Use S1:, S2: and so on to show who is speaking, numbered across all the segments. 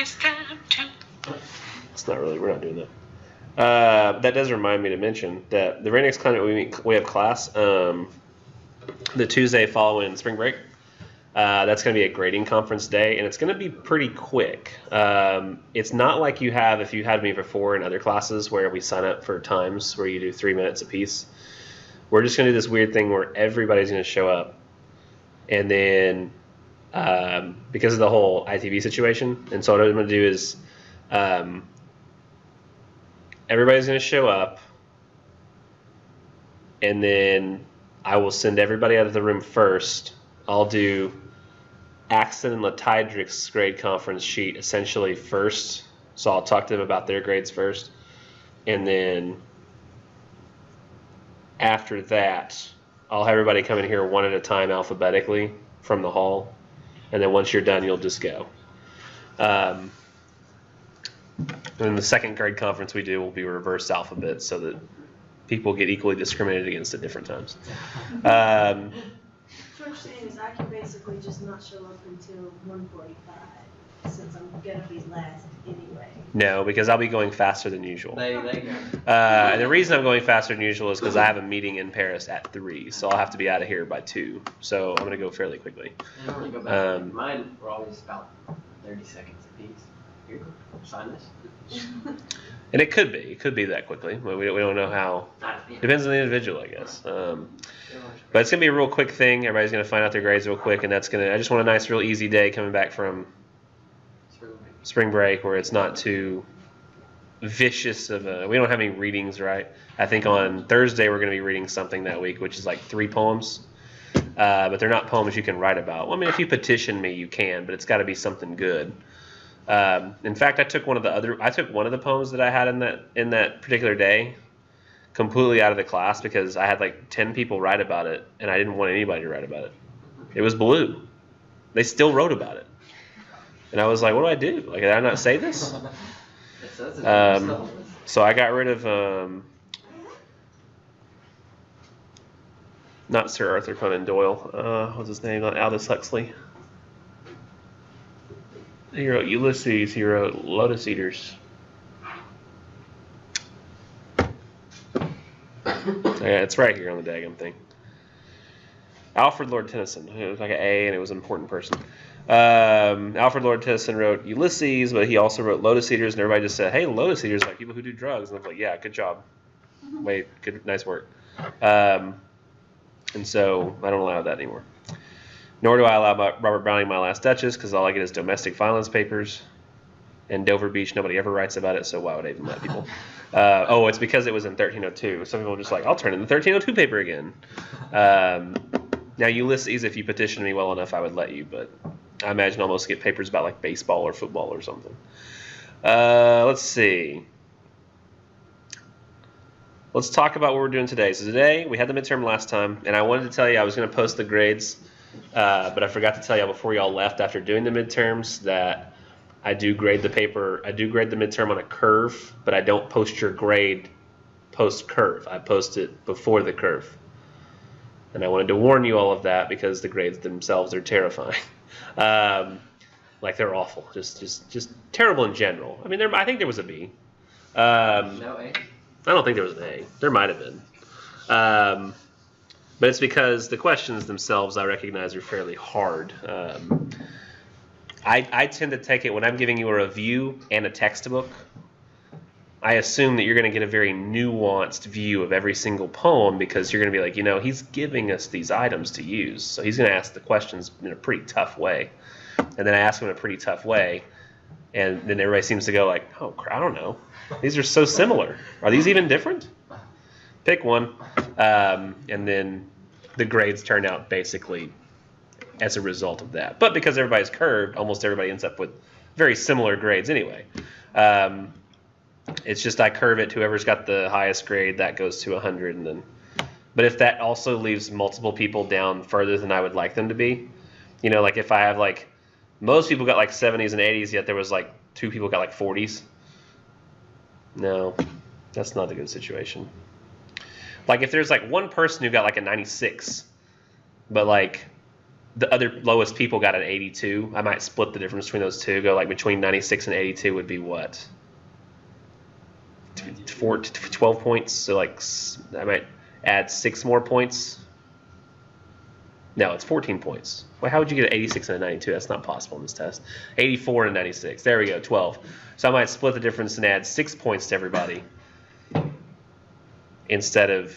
S1: It's time to.
S2: It's not really. We're not doing that. That does remind me to mention that the very next time we have class, the Tuesday following spring break, that's going to be a grading conference day, and it's going to be pretty quick. It's not like you have if you had me before in other classes where we sign up for times where you do 3 minutes apiece. We're just going to do this weird thing where everybody's going to show up, and then because of the whole ITV situation, and so what I'm going to do is everybody's going to show up, and then I will send everybody out of the room first. I'll do Axton and Latydric's grade conference sheet essentially first. So I'll talk to them about their grades first. And then after that, I'll have everybody come in here one at a time alphabetically from the hall. And then once you're done, you'll just go. And the second grade conference we do will be reverse alphabet so that people get equally discriminated against at different times.
S3: What you're saying is I can basically just not show up until 1:45 since I'm going to be last anyway.
S2: No, because I'll be going faster than usual.
S4: There you go.
S2: And the reason I'm going faster than usual is because I have a meeting in Paris at 3, so I'll have to be out of here by 2. So I'm going to go fairly quickly.
S4: I don't want to go back. Mine were always about 30 seconds apiece. Here, sign this.
S2: And it could be that quickly. We don't know how. Depends on the individual, I guess. But it's gonna be a real quick thing. Everybody's gonna find out their grades real quick, and I just want a nice, real easy day coming back from spring break where it's not too vicious of a. We don't have any readings, right? I think on Thursday we're gonna be reading something that week, which is like 3 poems. But they're not poems you can write about. Well, I mean, if you petition me, you can, but it's got to be something good. In fact, I took one of the poems that I had in that particular day completely out of the class because I had like 10 people write about it, and I didn't want anybody to write about it. It was blue. They still wrote about it, and I was like, "What do I do? Like, did I not say this?" So I got rid of not Sir Arthur Conan Doyle. What's his name? Aldous Huxley. He wrote Ulysses. He wrote Lotus Eaters. Yeah, it's right here on the daggum thing. Alfred Lord Tennyson. It was like an A, and it was an important person. Alfred Lord Tennyson wrote Ulysses, but he also wrote Lotus Eaters, and everybody just said, "Hey, Lotus Eaters, like people who do drugs." And I was like, "Yeah, good job. Wait, good, nice work." And so I don't allow that anymore. Nor do I allow Robert Browning My Last Duchess, because all I get is domestic violence papers. And Dover Beach, nobody ever writes about it, so why would I even let people? It's because it was in 1302. Some people are just like, I'll turn in the 1302 paper again. Now, Ulysses, if you petitioned me well enough, I would let you, but I imagine I'll mostly get papers about like baseball or football or something. Let's see. Let's talk about what we're doing today. So today, we had the midterm last time, and I wanted to tell you I was going to post the grades, but I forgot to tell you before y'all left after doing the midterms that I do grade the paper. I do grade the midterm on a curve, but I don't post your grade post-curve. I post it before the curve. And I wanted to warn you all of that because the grades themselves are terrifying. Like they're awful, just terrible in general. I mean, I think there was a B.
S4: No A?
S2: I don't think there was an A. There might have been. But it's because the questions themselves I recognize are fairly hard. I tend to take it when I'm giving you a review and a textbook. I assume that you're going to get a very nuanced view of every single poem because you're going to be like, he's giving us these items to use. So he's going to ask the questions in a pretty tough way. And then I ask him in a pretty tough way. And then everybody seems to go like, oh, I don't know. These are so similar. Are these even different? Pick one. And then the grades turn out basically as a result of that. But because everybody's curved, almost everybody ends up with very similar grades anyway. It's just I curve it to whoever's got the highest grade, that goes to 100. And then, but if that also leaves multiple people down further than I would like them to be, like if I have like, most people got like 70s and 80s, yet there was like 2 people got like 40s. No, that's not a good situation. Like if there's like one person who got like a 96, but like the other lowest people got an 82. I might split the difference between those two. Go like between 96 and 82 would be what? 12 points. So like I might add 6 more points. No, it's 14 points. Well, how would you get an 86 and a 92? That's not possible in this test. 84 and a 96. There we go, 12. So I might split the difference and add 6 points to everybody instead of,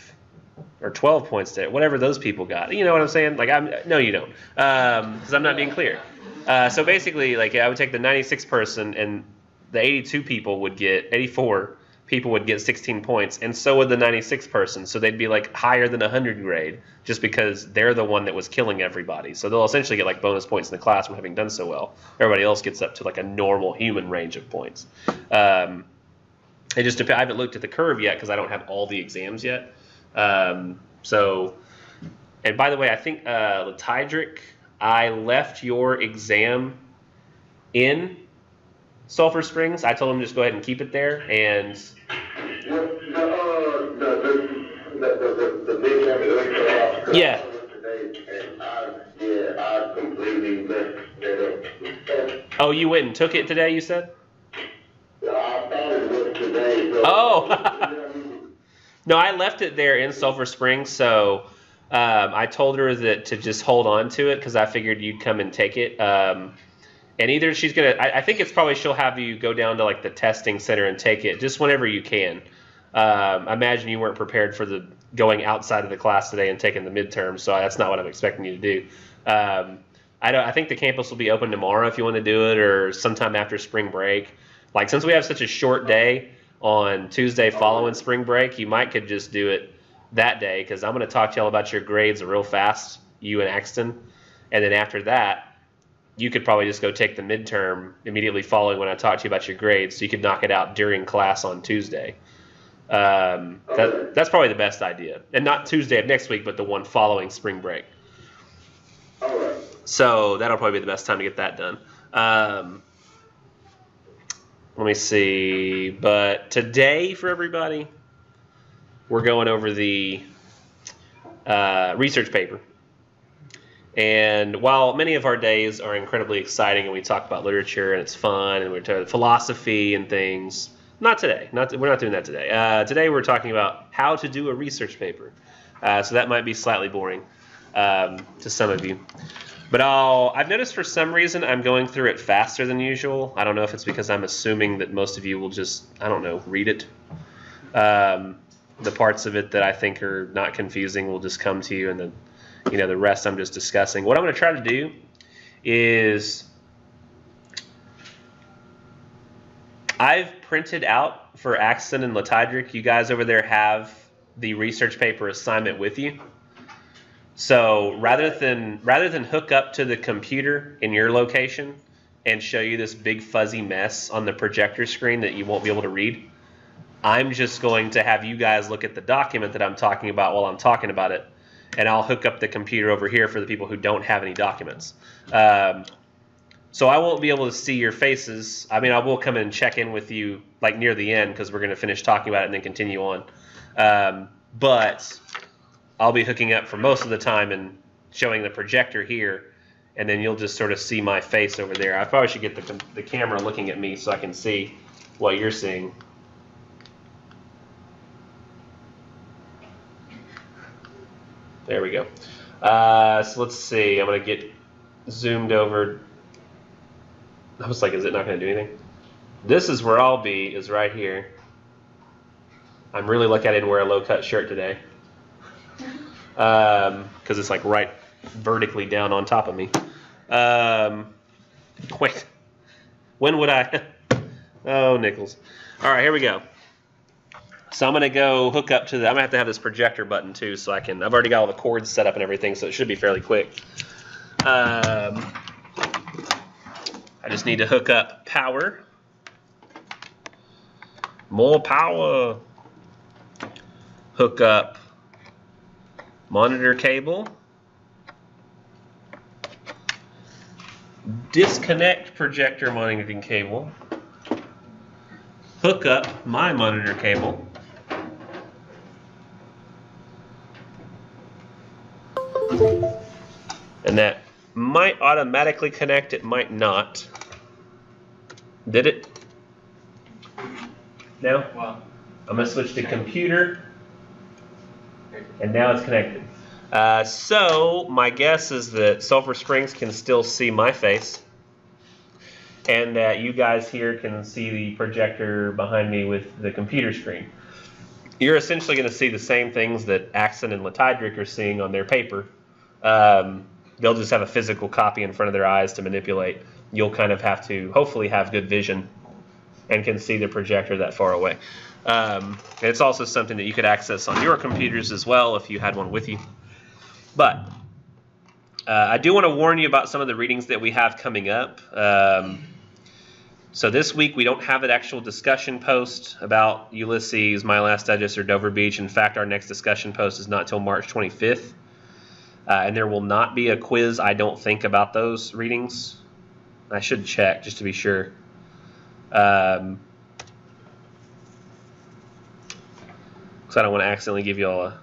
S2: or 12 points to whatever those people got. You know what I'm saying? Like, no, you don't, because I'm not being clear. So basically, like, I would take the 96 person, and the 82 people would get 84. People would get 16 points, and so would the 96 person. So they'd be like higher than 100 grade just because they're the one that was killing everybody. So they'll essentially get like bonus points in the class from having done so well. Everybody else gets up to like a normal human range of points. It just depends. I haven't looked at the curve yet because I don't have all the exams yet. So, and by the way, I think Latydric, I left your exam in Sulphur Springs. I told him just go ahead and keep it there, and yeah. Oh, you went and took it today, you said? Oh. No, I left it there in Sulphur Springs, so I told her that to just hold on to it because I figured you'd come and take it. And either she's going to, I think it's probably she'll have you go down to like the testing center and take it just whenever you can. I imagine you weren't prepared for the going outside of the class today and taking the midterm, so that's not what I'm expecting you to do. I think the campus will be open tomorrow if you want to do it, or sometime after spring break. Like, since we have such a short day on Tuesday following spring break, you might could just do it that day, because I'm going to talk to y'all about your grades real fast, you and Axton. And then after that, you could probably just go take the midterm immediately following when I talk to you about your grades, so you could knock it out during class on Tuesday. That's probably the best idea. And not Tuesday of next week, but the one following spring break.
S1: All right.
S2: So that'll probably be the best time to get that done. Let me see. But today, for everybody, we're going over the research paper. And while many of our days are incredibly exciting and we talk about literature and it's fun and we're talking philosophy and things, not today. We're not doing that today. Today we're talking about how to do a research paper. So that might be slightly boring to some of you. But I've noticed for some reason I'm going through it faster than usual. I don't know if it's because I'm assuming that most of you will just, I don't know, read it. The parts of it that I think are not confusing will just come to you, and then the rest I'm just discussing. What I'm going to try to do is I've printed out for Axton and Latydric. You guys over there have the research paper assignment with you. So rather than hook up to the computer in your location and show you this big fuzzy mess on the projector screen that you won't be able to read, I'm just going to have you guys look at the document that I'm talking about while I'm talking about it. And I'll hook up the computer over here for the people who don't have any documents. So I won't be able to see your faces. I mean, I will come in and check in with you like near the end because we're going to finish talking about it and then continue on. But I'll be hooking up for most of the time and showing the projector here, and then you'll just sort of see my face over there. I probably should get the camera looking at me so I can see what you're seeing. There we go. So let's see. I'm going to get zoomed over. I was like, is it not going to do anything? This is where I'll be, is right here. I'm really lucky I didn't wear a low-cut shirt today. Because it's like right vertically down on top of me. Wait. When would I? Oh, nickels. All right, here we go. So I'm going to go hook up to I'm going to have this projector button too, so I've already got all the cords set up and everything, so it should be fairly quick. I just need to hook up power. More power. Hook up monitor cable. Disconnect projector monitoring cable. Hook up my monitor cable. And that might automatically connect, it might not. Did it? No?
S4: Well,
S2: I'm going to switch to computer, and now it's connected. So my guess is that Sulphur Springs can still see my face, and that you guys here can see the projector behind me with the computer screen. You're essentially going to see the same things that Axon and Letydrick are seeing on their paper. They'll just have a physical copy in front of their eyes to manipulate. You'll kind of have to hopefully have good vision and can see the projector that far away. It's also something that you could access on your computers as well if you had one with you. But I do want to warn you about some of the readings that we have coming up. So this week we don't have an actual discussion post about Ulysses, My Last Digest, or Dover Beach. In fact, our next discussion post is not till March 25th. And there will not be a quiz, I don't think, about those readings. I should check just to be sure. Because I don't want to accidentally give you all a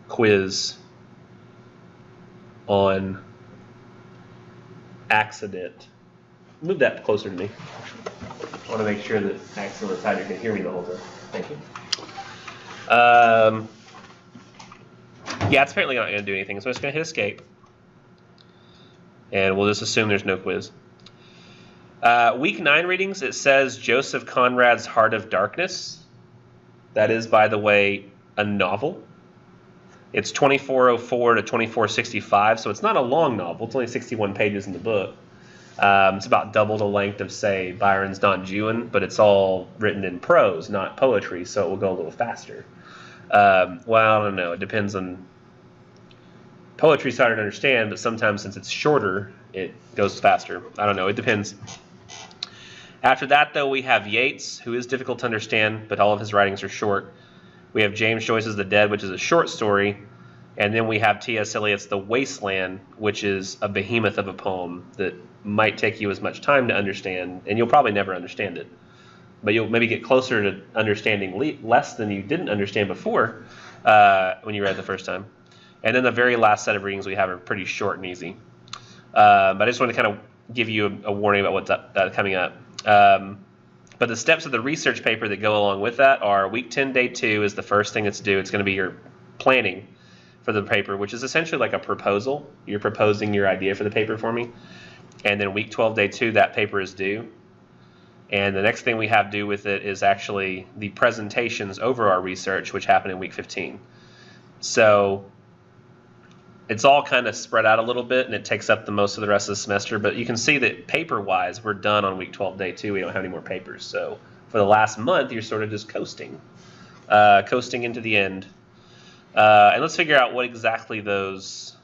S2: quiz on accident. Move that closer to me. I want to make sure that Axel and Tyler can hear me the whole time. Thank you. Yeah, it's apparently not going to do anything, so I'm just going to hit escape. And we'll just assume there's no quiz. Week 9 readings, it says Joseph Conrad's Heart of Darkness. That is, by the way, a novel. It's 2404 to 2465, so it's not a long novel. It's only 61 pages in the book. It's about double the length of, say, Byron's Don Juan, but it's all written in prose, not poetry, so it will go a little faster. Well, I don't know. It depends on... Poetry's harder to understand, but sometimes since it's shorter, it goes faster. I don't know. It depends. After that, though, we have Yeats, who is difficult to understand, but all of his writings are short. We have James Joyce's The Dead, which is a short story. And then we have T.S. Eliot's The Wasteland, which is a behemoth of a poem that might take you as much time to understand, and you'll probably never understand it. But you'll maybe get closer to understanding less than you didn't understand before when you read it the first time. And then the very last set of readings we have are pretty short and easy. But I just want to kind of give you a warning about what's coming up. But the steps of the research paper that go along with that are week 10, day 2 is the first thing that's due. It's going to be your planning for the paper, which is essentially like a proposal. You're proposing your idea for the paper for me. And then week 12, day 2, that paper is due. And the next thing we have due with it is actually the presentations over our research, which happen in week 15. So it's all kind of spread out a little bit, and it takes up the most of the rest of the semester. But you can see that paper-wise, we're done on week 12, day 2. We don't have any more papers. So for the last month, you're sort of just coasting into the end. And let's figure out what exactly those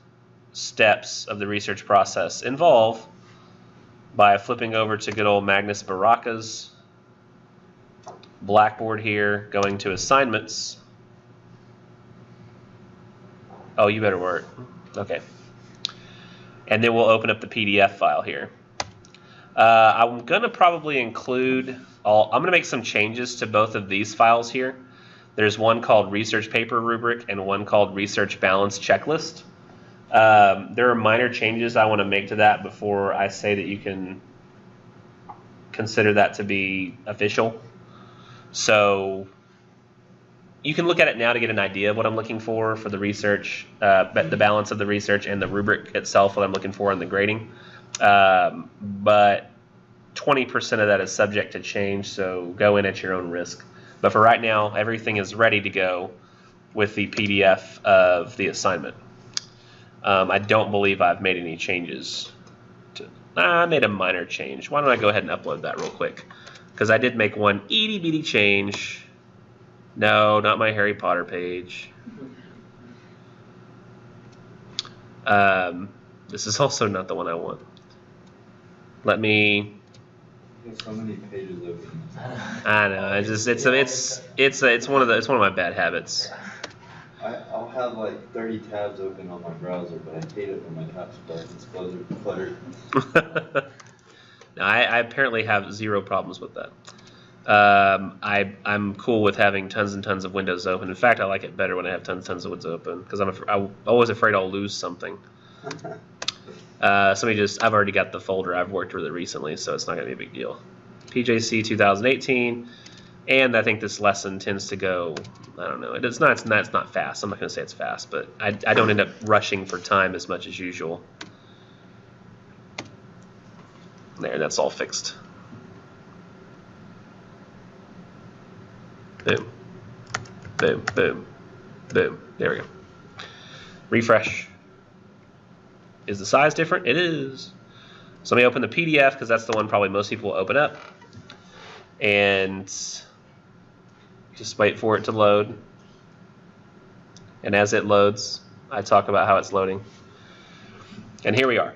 S2: steps of the research process involve by flipping over to good old Magnus Baraka's Blackboard here, going to assignments. Oh, you better work. Okay. And then we'll open up the PDF file here. I'm going to probably include I'm going to make some changes to both of these files here. There's one called Research Paper Rubric and one called Research Balance Checklist. There are minor changes I want to make to that before I say that you can consider that to be official. So you can look at it now to get an idea of what I'm looking for the research, the balance of the research and the rubric itself, what I'm looking for in the grading. But 20% of that is subject to change, so go in at your own risk. But for right now, everything is ready to go with the PDF of the assignment. I don't believe I've made any changes. I made a minor change. Why don't I go ahead and upload that real quick? Because I did make one itty-bitty change. No, not my Harry Potter page. This is also not the one I want. Let me...
S1: There's so many pages open.
S2: I know. It's one of my bad habits.
S1: I'll have like 30 tabs open on my browser, but I hate it when my tabs are cluttered.
S2: No, I apparently have zero problems with that. I'm cool with having tons and tons of windows open. In fact, I like it better when I have tons and tons of windows open because I'm always afraid I'll lose something. I've already got the folder. I've worked with it recently, so it's not going to be a big deal. PJC 2018, and I think this lesson tends to go, I don't know, it's not fast. I'm not going to say it's fast, but I don't end up rushing for time as much as usual. There, that's all fixed. Boom, boom, boom, boom. There we go. Refresh. Is the size different? It is. So let me open the PDF because that's the one probably most people will open up. And just wait for it to load. And as it loads, I talk about how it's loading. And here we are.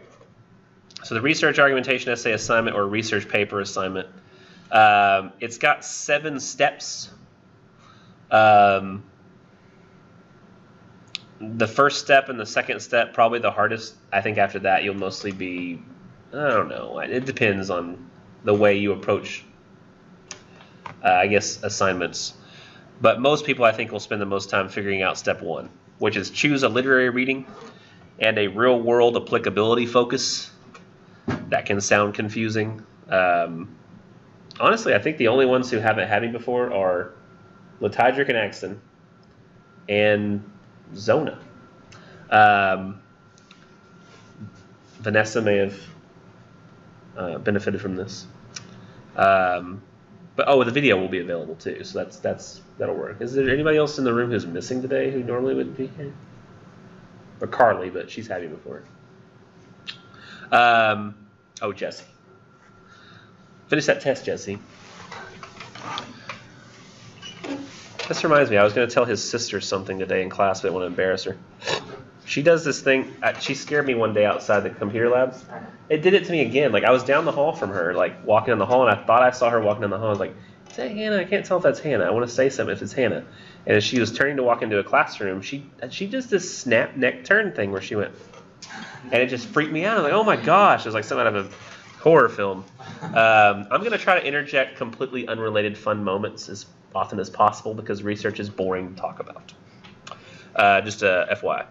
S2: So the Research Argumentation Essay assignment or Research Paper assignment, it's got 7 steps. The first step and the second step, probably the hardest. I think after that, you'll mostly be, I don't know. It depends on the way you approach, I guess, assignments. But most people, I think, will spend the most time figuring out step 1, which is choose a literary reading and a real-world applicability focus. That can sound confusing. Honestly, I think the only ones who haven't had me before are Letydric and Axton and Zona. Vanessa may have benefited from this. But the video will be available too, so that'll work. Is there anybody else in the room who's missing today who normally would be here? Or Carly, but she's had me before. Jesse. Finish that test, Jesse. This reminds me, I was going to tell his sister something today in class, but I didn't want to embarrass her. She does this thing. She scared me one day outside the computer lab. It did it to me again. Like, I was down the hall from her, like, walking down the hall, and I thought I saw her walking down the hall. I was like, is that Hannah? I can't tell if that's Hannah. I want to say something if it's Hannah. And as she was turning to walk into a classroom, she does this snap neck turn thing where she went, and it just freaked me out. I was like, oh my gosh. It was like something out of a horror film. I'm going to try to interject completely unrelated fun moments as often as possible because research is boring to talk about. Just a FYI.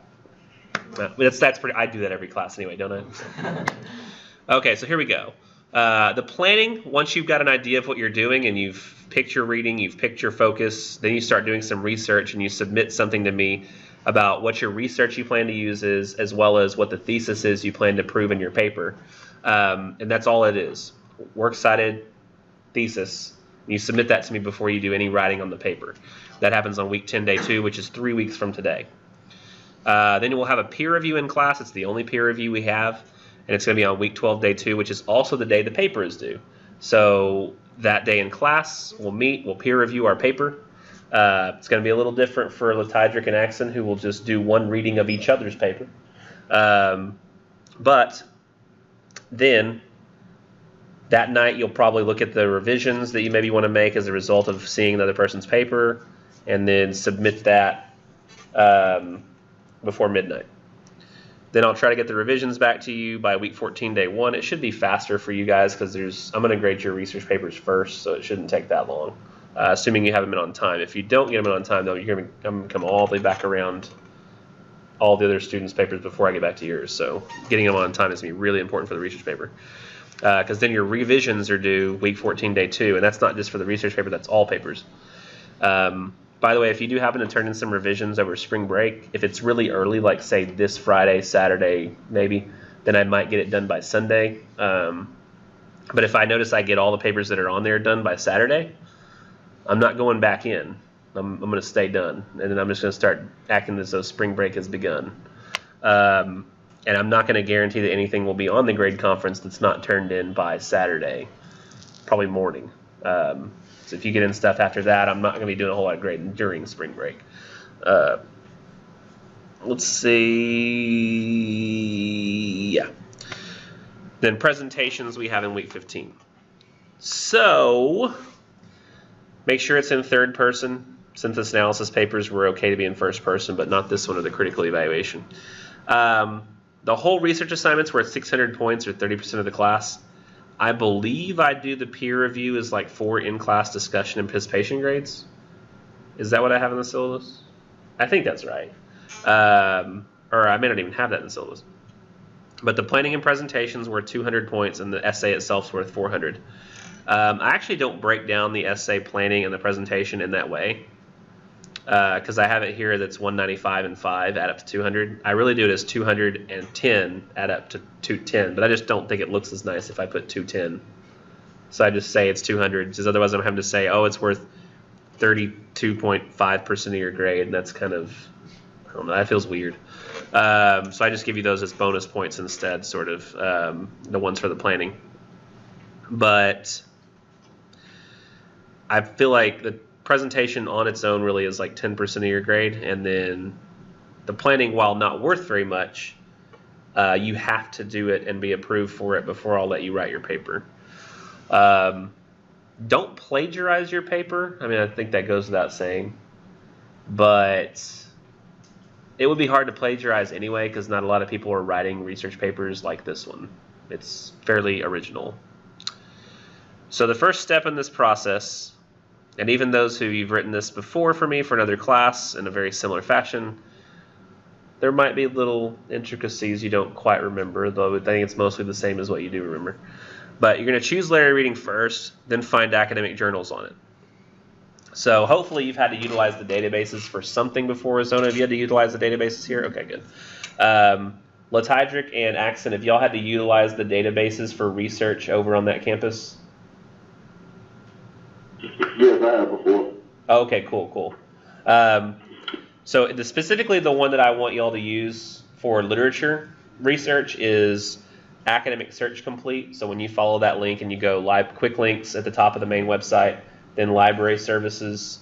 S2: That's pretty. I do that every class anyway, don't I? Okay, so here we go. The planning, once you've got an idea of what you're doing and you've picked your reading, you've picked your focus, then you start doing some research and you submit something to me about what your research you plan to use is, as well as what the thesis is you plan to prove in your paper. And that's all it is. Works cited thesis. You submit that to me before you do any writing on the paper. That happens on week 10, day 2, which is 3 weeks from today. Then we'll have a peer review in class. It's the only peer review we have. And it's going to be on week 12, day 2, which is also the day the paper is due. So that day in class, we'll meet, we'll peer review our paper. It's going to be a little different for Letydric and Axon, who will just do one reading of each other's paper. But then that night, you'll probably look at the revisions that you maybe want to make as a result of seeing another person's paper, and then submit that before midnight. Then I'll try to get the revisions back to you by week 14, day 1. It should be faster for you guys because I'm going to grade your research papers first, so it shouldn't take that long, assuming you have them in on time. If you don't get them in on time, though, I'm going to come all the way back around all the other students' papers before I get back to yours. So getting them on time is going to be really important for the research paper because then your revisions are due week 14, day 2, and that's not just for the research paper, that's all papers. By the way, if you do happen to turn in some revisions over spring break, if it's really early, like say this Friday, Saturday, maybe, then I might get it done by Sunday. But if I notice I get all the papers that are on there done by Saturday, I'm not going back in. I'm going to stay done, and then I'm just going to start acting as though spring break has begun. And I'm not going to guarantee that anything will be on the grade conference that's not turned in by Saturday, probably morning. So if you get in stuff after that, I'm not going to be doing a whole lot of grading during spring break. Let's see. Yeah. Then presentations we have in week 15. So make sure it's in third person. Synthesis analysis papers were okay to be in first person, but not this one or the critical evaluation. The whole research assignments were at 600 points or 30% of the class. I believe I do the peer review as like 4 in-class discussion and participation grades. Is that what I have in the syllabus? I think that's right. Or I may not even have that in the syllabus. But the planning and presentations were 200 points, and the essay itself is worth 400. I actually don't break down the essay planning and the presentation in that way, because I have it here that's 195 and 5 add up to 200. I really do it as 210 add up to 210, but I just don't think it looks as nice if I put 210. So I just say it's 200, because otherwise I'm having to say, oh, it's worth 32.5% of your grade, and that's kind of, I don't know, that feels weird. So I just give you those as bonus points instead, sort of, the ones for the planning. But I feel like the presentation on its own really is like 10% of your grade, and then the planning, while not worth very much, you have to do it and be approved for it before I'll let you write your paper. Don't plagiarize your paper. I mean, I think that goes without saying, but it would be hard to plagiarize anyway, because not a lot of people are writing research papers like this one. It's fairly original. So the first step in this process, and even those who you've written this before for me for another class in a very similar fashion, there might be little intricacies you don't quite remember, though I think it's mostly the same as what you do remember. But you're going to choose literary reading first, then find academic journals on it. So hopefully you've had to utilize the databases for something before. Zona, have you had to utilize the databases here? Okay, good. Latydric and Accent, have y'all had to utilize the databases for research over on that campus?
S5: Yes, I have before.
S2: Okay, cool. So specifically the one that I want y'all to use for literature research is Academic Search Complete. So when you follow that link and you go quick links at the top of the main website, then library services,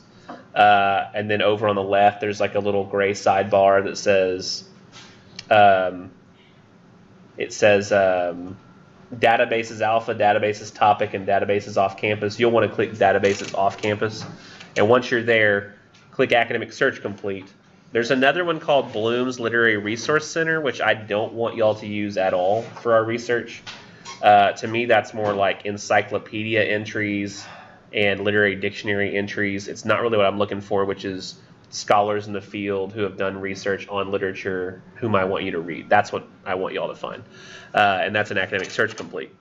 S2: and then over on the left there's like a little gray sidebar that says databases alpha, databases topic, and databases off campus. You'll want to click databases off campus, and once you're there, click Academic Search Complete. There's another one called Bloom's Literary Resource Center, which I don't want y'all to use at all for our research. To me, that's more like encyclopedia entries and literary dictionary entries. It's not really what I'm looking for, which is scholars in the field who have done research on literature whom I want you to read. That's what I want y'all to find. And that's an Academic Search Complete.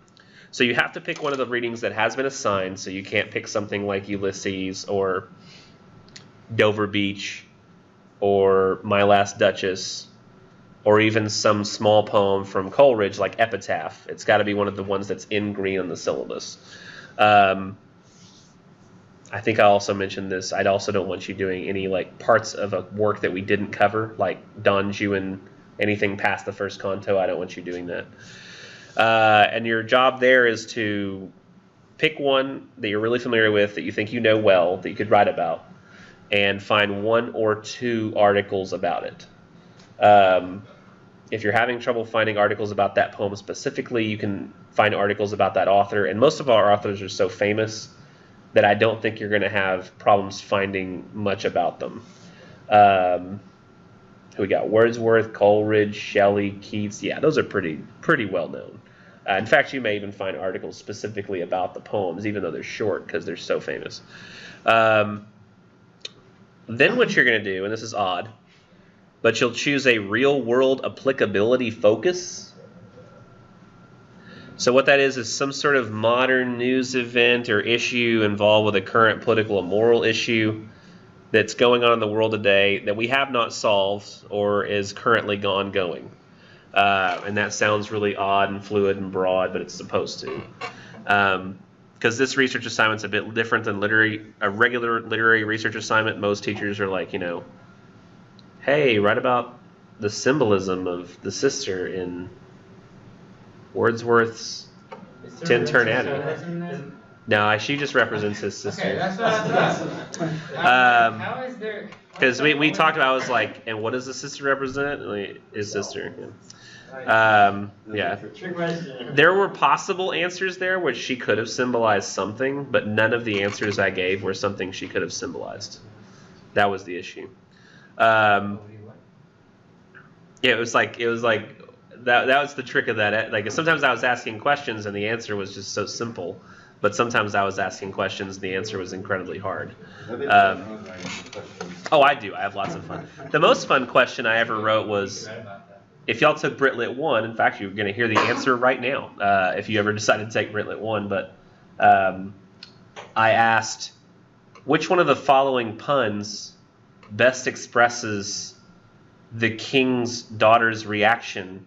S2: So you have to pick one of the readings that has been assigned, so you can't pick something like Ulysses or Dover Beach or My Last Duchess, or even some small poem from Coleridge like Epitaph. It's got to be one of the ones that's in green on the syllabus. I think I also mentioned this. I also don't want you doing any like parts of a work that we didn't cover, like Don Juan, anything past the first canto. I don't want you doing that. And your job there is to pick one that you're really familiar with, that you think you know well, that you could write about, and find 1 or 2 articles about it. If you're having trouble finding articles about that poem specifically, you can find articles about that author. And most of our authors are so famous that I don't think you're going to have problems finding much about them. We got Wordsworth, Coleridge, Shelley, Keats. Yeah, those are pretty well known. In fact, you may even find articles specifically about the poems, even though they're short, because they're so famous. Then what you're going to do, and this is odd, but you'll choose a real-world applicability focus. So what that is some sort of modern news event or issue involved with a current political or moral issue that's going on in the world today that we have not solved or is currently ongoing. And that sounds really odd and fluid and broad, but it's supposed to. Because this research assignment's a bit different than a regular literary research assignment. Most teachers are like, hey, write about the symbolism of the sister in Wordsworth's Tintern Abbey. No, she just represents his sister.
S6: Okay, that's what I thought. How is there?
S2: Because we talked about, I was like, and what does the sister represent? Like, his sister. Yeah. There were possible answers there which she could have symbolized something, but none of the answers I gave were something she could have symbolized. That was the issue. Yeah, it was like that was the trick of that. Like sometimes I was asking questions and the answer was just so simple, but sometimes I was asking questions and the answer was incredibly hard. Oh, I do. I have lots of fun. The most fun question I ever wrote was, if y'all took Brit Lit 1, in fact, you're going to hear the answer right now if you ever decided to take Brit Lit 1. But I asked, which one of the following puns best expresses the king's daughter's reaction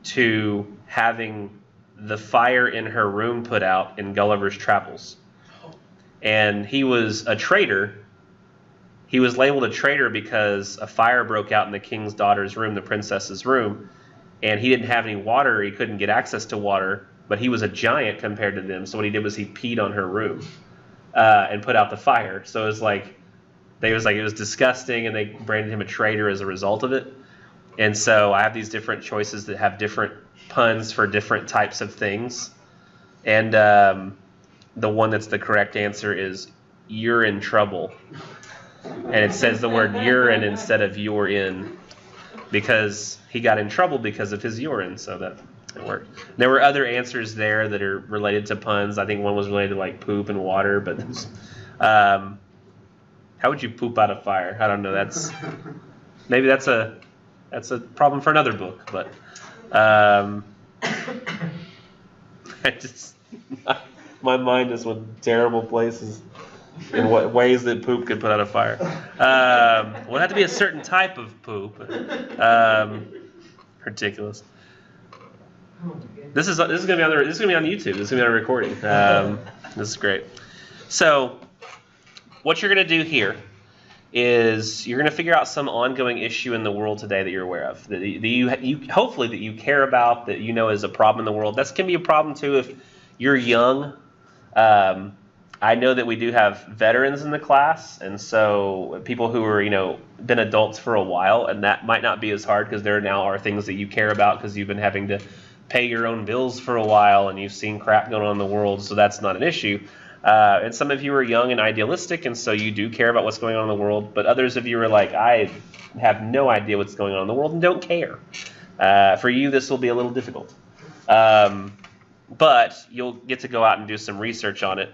S2: to having the fire in her room put out in Gulliver's Travels? And he was a traitor. He was labeled a traitor because a fire broke out in the king's daughter's room, the princess's room, and he didn't have any water. He couldn't get access to water, but he was a giant compared to them. So what he did was he peed on her room and put out the fire. So it was like it was disgusting, and they branded him a traitor as a result of it. And so I have these different choices that have different puns for different types of things, and the one that's the correct answer is "you're in trouble." And it says the word urine instead of you're in, because he got in trouble because of his urine, so that it worked. There were other answers there that are related to puns. I think one was related to like poop and water, but how would you poop out of fire? I don't know. Maybe that's a problem for another book, but my mind is with terrible places. In what ways that poop could put out a fire? Well, it had to be a certain type of poop. Ridiculous. This is gonna be on YouTube. This is gonna be on a recording. This is great. So, what you're gonna do here is you're gonna figure out some ongoing issue in the world today that you're aware of, that you hopefully that you care about, that you know is a problem in the world. That can be a problem too if you're young. I know that we do have veterans in the class, and so people who are, been adults for a while, and that might not be as hard because there now are things that you care about because you've been having to pay your own bills for a while and you've seen crap going on in the world, so that's not an issue. And some of you are young and idealistic, and so you do care about what's going on in the world, but others of you are like, I have no idea what's going on in the world and don't care. For you, this will be a little difficult. But you'll get to go out and do some research on it.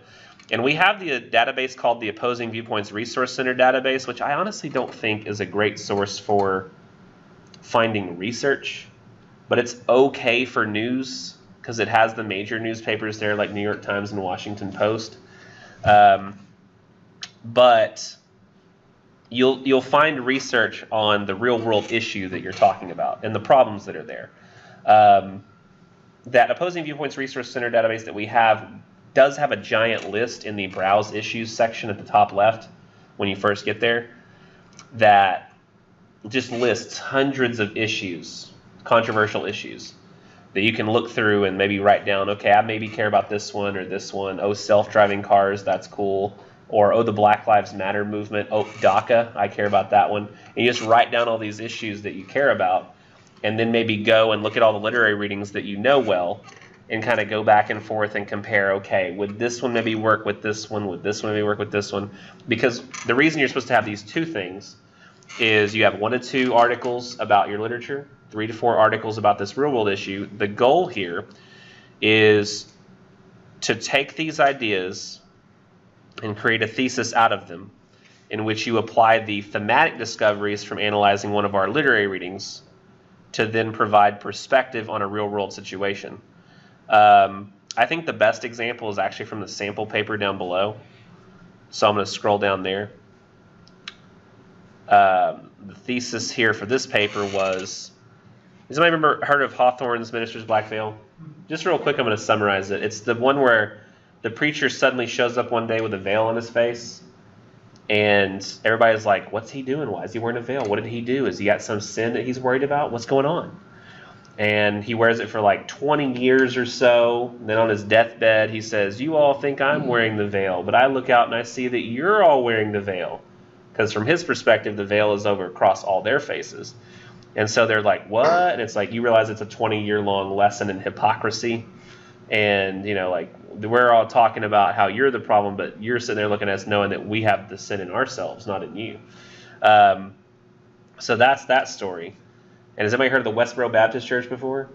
S2: And we have the database called the Opposing Viewpoints Resource Center database, which I honestly don't think is a great source for finding research. But it's okay for news because it has the major newspapers there like New York Times and Washington Post. But you'll find research on the real world issue that you're talking about and the problems that are there. That Opposing Viewpoints Resource Center database that we have does have a giant list in the Browse Issues section at the top left when you first get there that just lists hundreds of issues, controversial issues, that you can look through and maybe write down, okay, I maybe care about this one or this one. Oh, self-driving cars, that's cool. Or, oh, the Black Lives Matter movement. Oh, DACA, I care about that one. And you just write down all these issues that you care about and then maybe go and look at all the literary readings that you know well and kind of go back and forth and compare, okay, would this one maybe work with this one? Would this one maybe work with this one? Because the reason you're supposed to have these two things is you have 1 to 2 articles about your literature, 3 to 4 articles about this real world issue. The goal here is to take these ideas and create a thesis out of them in which you apply the thematic discoveries from analyzing one of our literary readings to then provide perspective on a real world situation. I think the best example is actually from the sample paper down below. So I'm going to scroll down there. The thesis here for this paper was, has anybody heard of Hawthorne's Minister's Black Veil? Just real quick, I'm going to summarize it. It's the one where the preacher suddenly shows up one day with a veil on his face, and everybody's like, what's he doing? Why is he wearing a veil? What did he do? Has he got some sin that he's worried about? What's going on? And he wears it for like 20 years or so. And then on his deathbed, he says, you all think I'm wearing the veil, but I look out and I see that you're all wearing the veil. Because from his perspective, the veil is over across all their faces. And so they're like, what? And it's like, you realize it's a 20-year-long lesson in hypocrisy. And, like, we're all talking about how you're the problem, but you're sitting there looking at us knowing that we have the sin in ourselves, not in you. So that's that story. And has anybody heard of the Westboro Baptist Church before?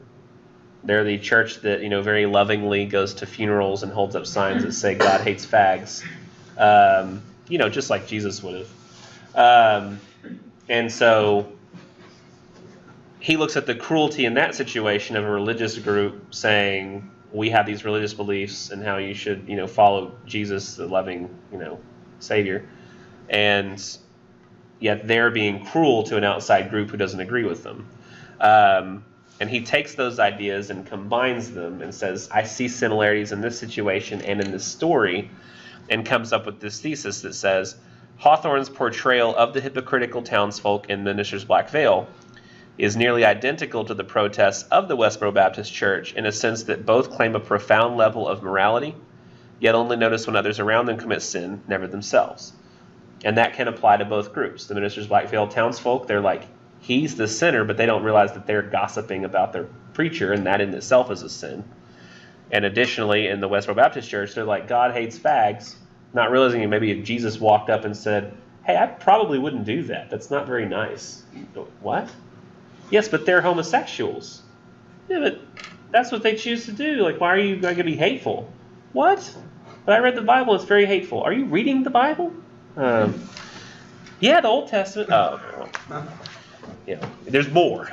S2: They're the church that, very lovingly goes to funerals and holds up signs that say God hates fags. Just like Jesus would have. And so he looks at the cruelty in that situation of a religious group saying, we have these religious beliefs and how you should, follow Jesus, the loving, Savior. And yet they're being cruel to an outside group who doesn't agree with them. And he takes those ideas and combines them and says, I see similarities in this situation and in this story, and comes up with this thesis that says, Hawthorne's portrayal of the hypocritical townsfolk in Minister's Black Veil is nearly identical to the protests of the Westboro Baptist Church in a sense that both claim a profound level of morality, yet only notice when others around them commit sin, never themselves. And that can apply to both groups. The Minister's Black Veil townsfolk, they're like, he's the sinner, but they don't realize that they're gossiping about their preacher, and that in itself is a sin. And additionally, in the Westboro Baptist Church, they're like, God hates fags, not realizing maybe if Jesus walked up and said, hey, I probably wouldn't do that. That's not very nice. What? Yes, but they're homosexuals. Yeah, but that's what they choose to do. Like, why are you going to be hateful? What? But I read the Bible. It's very hateful. Are you reading the Bible? Yeah, the Old Testament. Oh, okay. Well, there's more.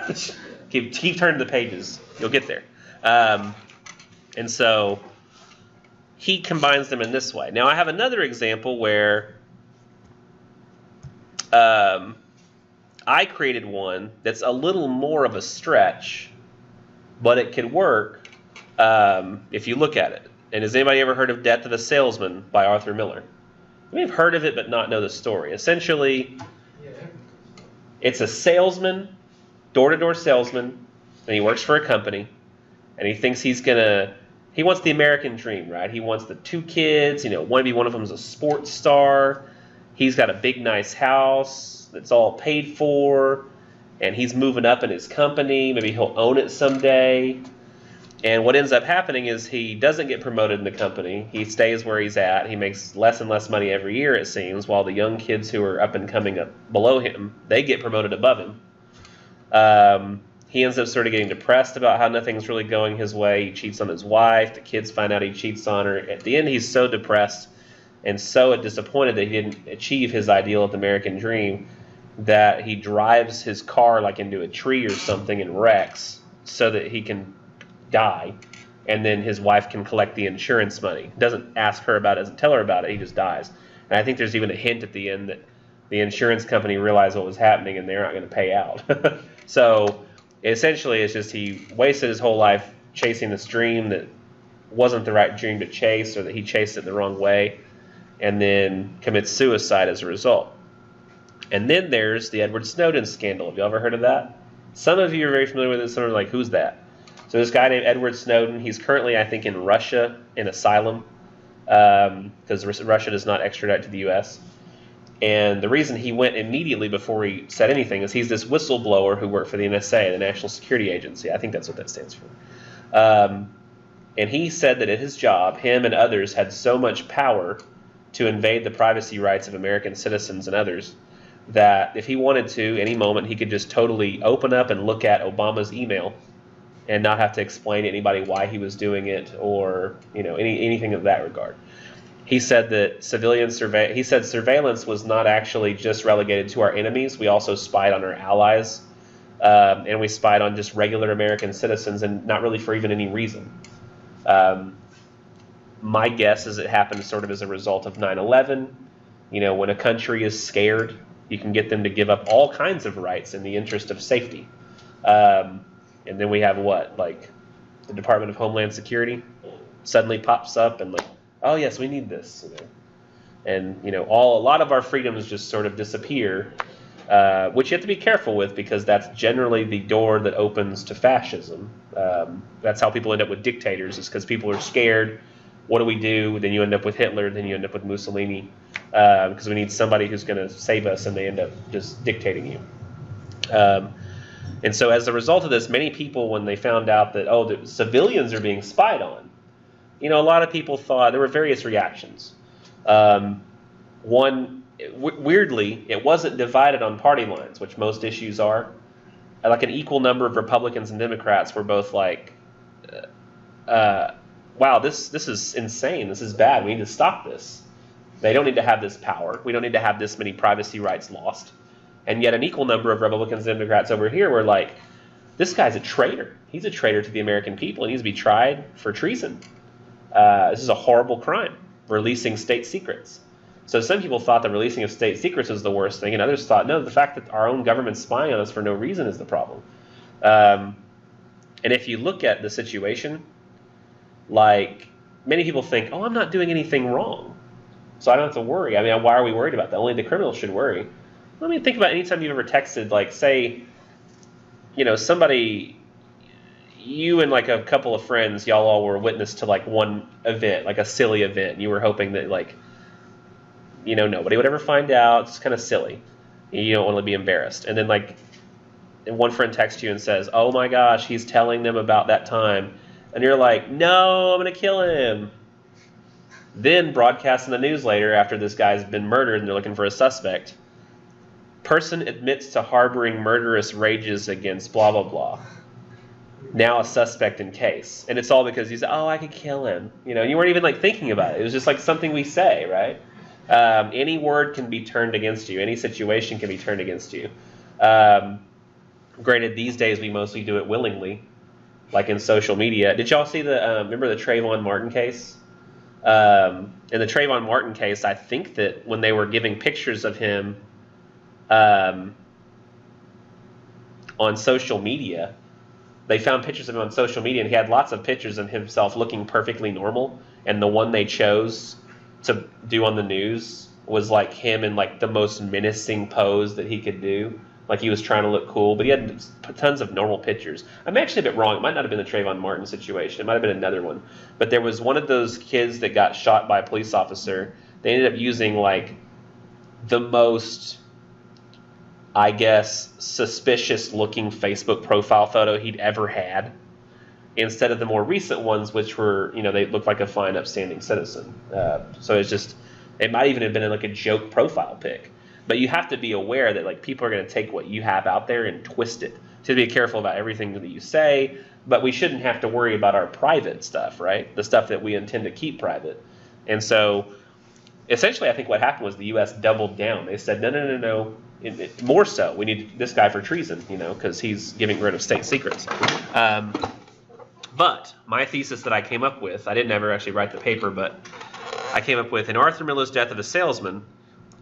S2: keep turning the pages. You'll get there. And so he combines them in this way. Now, I have another example where I created one that's a little more of a stretch, but it could work if you look at it. And has anybody ever heard of Death of a Salesman by Arthur Miller? You may have heard of it but not know the story. Essentially, it's a salesman, door-to-door salesman, and he works for a company, and he thinks he wants the American dream, right? He wants the 2 kids, maybe one of them's a sports star. He's got a big, nice house that's all paid for, and he's moving up in his company. Maybe he'll own it someday. And what ends up happening is he doesn't get promoted in the company. He stays where he's at. He makes less and less money every year, it seems, while the young kids who are up and coming up below him, they get promoted above him. He ends up sort of getting depressed about how nothing's really going his way. He cheats on his wife. The kids find out he cheats on her. At the end, he's so depressed and so disappointed that he didn't achieve his ideal of the American dream that he drives his car like into a tree or something and wrecks so that he can die, and then his wife can collect the insurance money. Doesn't ask her about it, doesn't tell her about it, he just dies. And I think there's even a hint at the end that the insurance company realized what was happening and they're not going to pay out. So essentially it's just he wasted his whole life chasing this dream that wasn't the right dream to chase, or that he chased it the wrong way, and then commits suicide as a result. And then there's the Edward Snowden scandal. Have you ever heard of that? Some of you are very familiar with it. Some are like, who's that? So this guy named Edward Snowden, he's currently, I think, in Russia in asylum because Russia does not extradite to the U.S. And the reason he went immediately before he said anything is he's this whistleblower who worked for the NSA, the National Security Agency. I think that's what that stands for. And he said that at his job, him and others had so much power to invade the privacy rights of American citizens and others that if he wanted to, any moment, he could just totally open up and look at Obama's email and not have to explain to anybody why he was doing it, or anything of that regard. He said that surveillance was not actually just relegated to our enemies. We also spied on our allies, and we spied on just regular American citizens, and not really for even any reason. My guess is it happened sort of as a result of 9/11. When a country is scared, you can get them to give up all kinds of rights in the interest of safety. And then we have the Department of Homeland Security suddenly pops up and oh yes, we need this, and a lot of our freedoms just sort of disappear, which you have to be careful with, because that's generally the door that opens to fascism. That's how people end up with dictators, is because people are scared. What do we do? Then you end up with Hitler. Then you end up with Mussolini, because we need somebody who's going to save us, and they end up just dictating you. And so as a result of this, many people, when they found out that, the civilians are being spied on, a lot of people thought, there were various reactions. Weirdly, it wasn't divided on party lines, which most issues are. Like an equal number of Republicans and Democrats were both like, wow, this is insane. This is bad. We need to stop this. They don't need to have this power. We don't need to have this many privacy rights lost. And yet an equal number of Republicans and Democrats over here were like, this guy's a traitor. He's a traitor to the American people and needs to be tried for treason. This is a horrible crime, releasing state secrets. So some people thought the releasing of state secrets was the worst thing, and others thought, no, the fact that our own government's spying on us for no reason is the problem. And if you look at the situation, like, many people think, oh, I'm not doing anything wrong, so I don't have to worry. I mean, why are we worried about that? Only the criminals should worry. I mean, think about any time you've ever texted, like, say, somebody, you and like a couple of friends, y'all all were witness to like one event, like a silly event, and you were hoping that like, nobody would ever find out. It's kind of silly. You don't want to be embarrassed. And then like, one friend texts you and says, oh my gosh, he's telling them about that time. And you're like, no, I'm going to kill him. Then broadcast in the news later after this guy's been murdered and they're looking for a suspect. Person admits to harboring murderous rages against blah, blah, blah. Now a suspect in case. And it's all because you said, oh, I could kill him. You weren't even like thinking about it. It was just like something we say, right? Any word can be turned against you. Any situation can be turned against you. Granted, these days we mostly do it willingly, like in social media. Did y'all see remember the Trayvon Martin case? In the Trayvon Martin case, I think that when they were giving pictures of him on social media, they found pictures of him on social media, and he had lots of pictures of himself looking perfectly normal, and the one they chose to do on the news was like him in like the most menacing pose that he could do. Like he was trying to look cool, but he had tons of normal pictures. I'm actually a bit wrong. It might not have been the Trayvon Martin situation. It might have been another one. But there was one of those kids that got shot by a police officer. They ended up using like the most, I guess, suspicious looking Facebook profile photo he'd ever had, instead of the more recent ones, which were, they looked like a fine, upstanding citizen. So it's just, it might even have been like a joke profile pic. But you have to be aware that like people are going to take what you have out there and twist it. So be careful about everything that you say, but we shouldn't have to worry about our private stuff, right? The stuff that we intend to keep private. And so essentially I think what happened was the U.S. doubled down. They said, no. More so, we need this guy for treason, because he's giving rid of state secrets. But my thesis that I came up with, I didn't ever actually write the paper, but I came up with, in Arthur Miller's Death of a Salesman,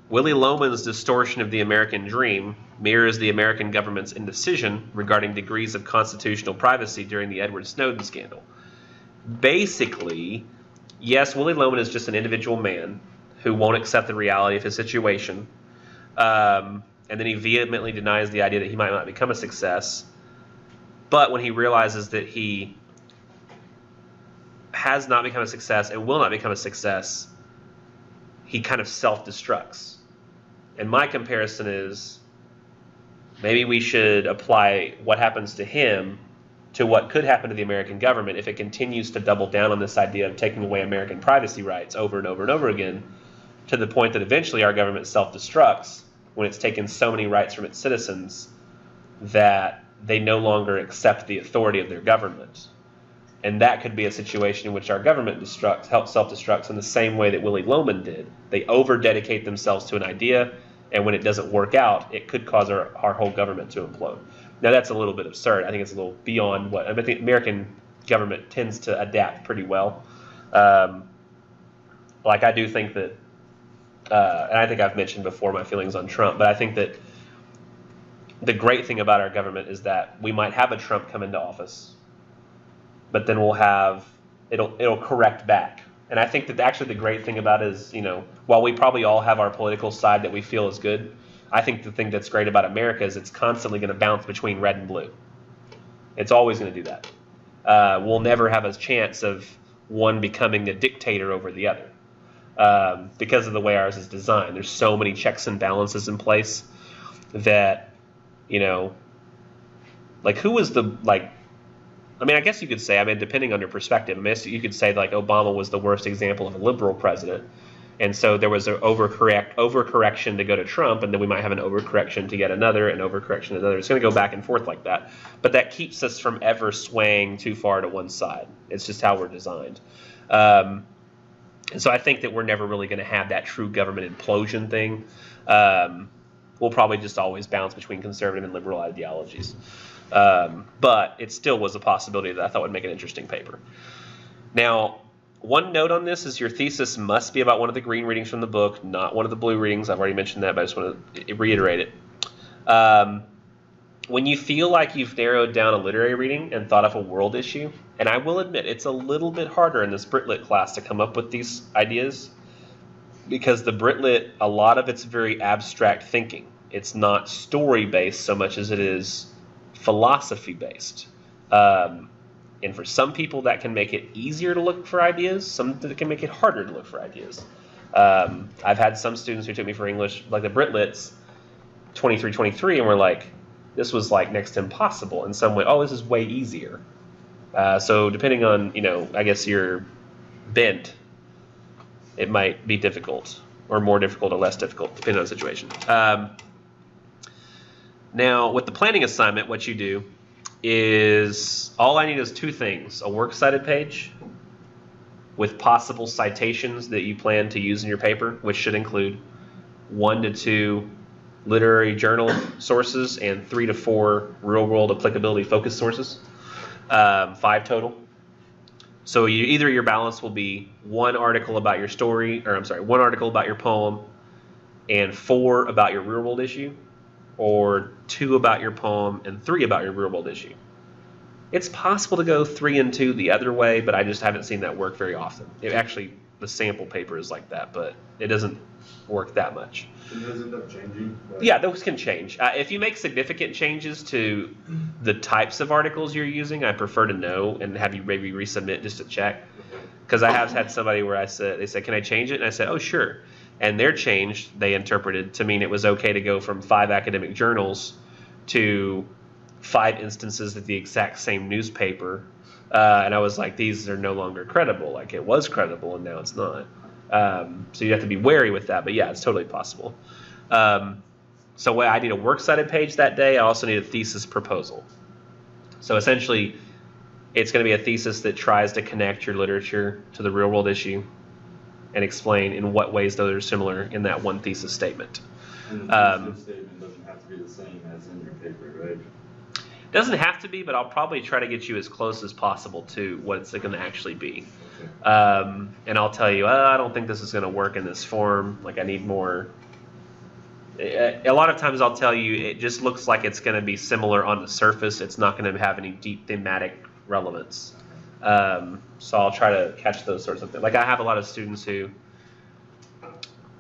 S2: Willy Loman's distortion of the American dream mirrors the American government's indecision regarding degrees of constitutional privacy during the Edward Snowden scandal. Basically, yes, Willy Loman is just an individual man who won't accept the reality of his situation, and then he vehemently denies the idea that he might not become a success. But when he realizes that he has not become a success and will not become a success, he kind of self-destructs. And my comparison is, maybe we should apply what happens to him to what could happen to the American government if it continues to double down on this idea of taking away American privacy rights over and over and over again, to the point that eventually our government self-destructs when it's taken so many rights from its citizens that they no longer accept the authority of their government. And that could be a situation in which our government self-destructs in the same way that Willy Loman did. They over-dedicate themselves to an idea, and when it doesn't work out, it could cause our whole government to implode. Now, that's a little bit absurd. I think it's a little beyond what... I think the American government tends to adapt pretty well. Like, I do think that... and I think I've mentioned before my feelings on Trump, but I think that the great thing about our government is that we might have a Trump come into office, but then we'll have... It'll correct back. And I think that actually the great thing about it is, while we probably all have our political side that we feel is good, I think the thing that's great about America is it's constantly going to bounce between red and blue. It's always going to do that. We'll never have a chance of one becoming the dictator over the other, because of the way ours is designed. There's so many checks and balances in place that, like who was the, like, I mean, I guess you could say, depending on your perspective, you could say like Obama was the worst example of a liberal president. And so there was an overcorrection to go to Trump, and then we might have an overcorrection to yet another, and overcorrection to another. It's going to go back and forth like that. But that keeps us from ever swaying too far to one side. It's just how we're designed. And so I think that we're never really going to have that true government implosion thing. We'll probably just always bounce between conservative and liberal ideologies. But it still was a possibility that I thought would make an interesting paper. Now, one note on this is your thesis must be about one of the green readings from the book, not one of the blue readings. I've already mentioned that, but I just want to reiterate it. When you feel like you've narrowed down a literary reading and thought of a world issue, and I will admit it's a little bit harder in this Brit-Lit class to come up with these ideas, because the Brit-Lit, a lot of it's very abstract thinking. It's not story-based so much as it is philosophy-based. And for some people, that can make it easier to look for ideas. Some that can make it harder to look for ideas. I've had some students who took me for English, like the Brit-Lits, 23, and were like, this was like next to impossible. And some went, oh, this is way easier. So depending on, I guess your bent, it might be difficult, or more difficult or less difficult, depending on the situation. Now, with the planning assignment, what you do is, all I need is two things: a works cited page with possible citations that you plan to use in your paper, which should include 1 to 2 literary journal sources and 3 to 4 real-world applicability focused sources, 5 total. So either your balance will be 1 article about your story, 1 article about your poem, and 4 about your real-world issue, or 2 about your poem and 3 about your real-world issue. It's possible to go 3 and 2 the other way, but I just haven't seen that work very often. Actually, the sample paper is like that, but it doesn't work that much.
S1: And those end up changing?
S2: Yeah, those can change. If you make significant changes to the types of articles you're using, I prefer to know and have you maybe resubmit just to check. Because I have had somebody where they said, can I change it? And I said, oh, sure. And their change, they interpreted to mean it was okay to go from 5 academic journals to 5 instances of the exact same newspaper. And I was like, these are no longer credible. Like, it was credible, and now it's not. So you have to be wary with that. But, yeah, it's totally possible. So I need a works cited page that day. I also need a thesis proposal. So essentially, it's going to be a thesis that tries to connect your literature to the real-world issue and explain in what ways those are similar in that one thesis statement.
S1: And the thesis statement doesn't have to be the same as in your paper, right?
S2: Doesn't have to be, but I'll probably try to get you as close as possible to what it's going to actually be.
S1: Okay.
S2: And I'll tell you, I don't think this is going to work in this form. Like, I need more. A lot of times I'll tell you it just looks like it's going to be similar on the surface. It's not going to have any deep thematic relevance. So I'll try to catch those sorts of things. Like, I have a lot of students who,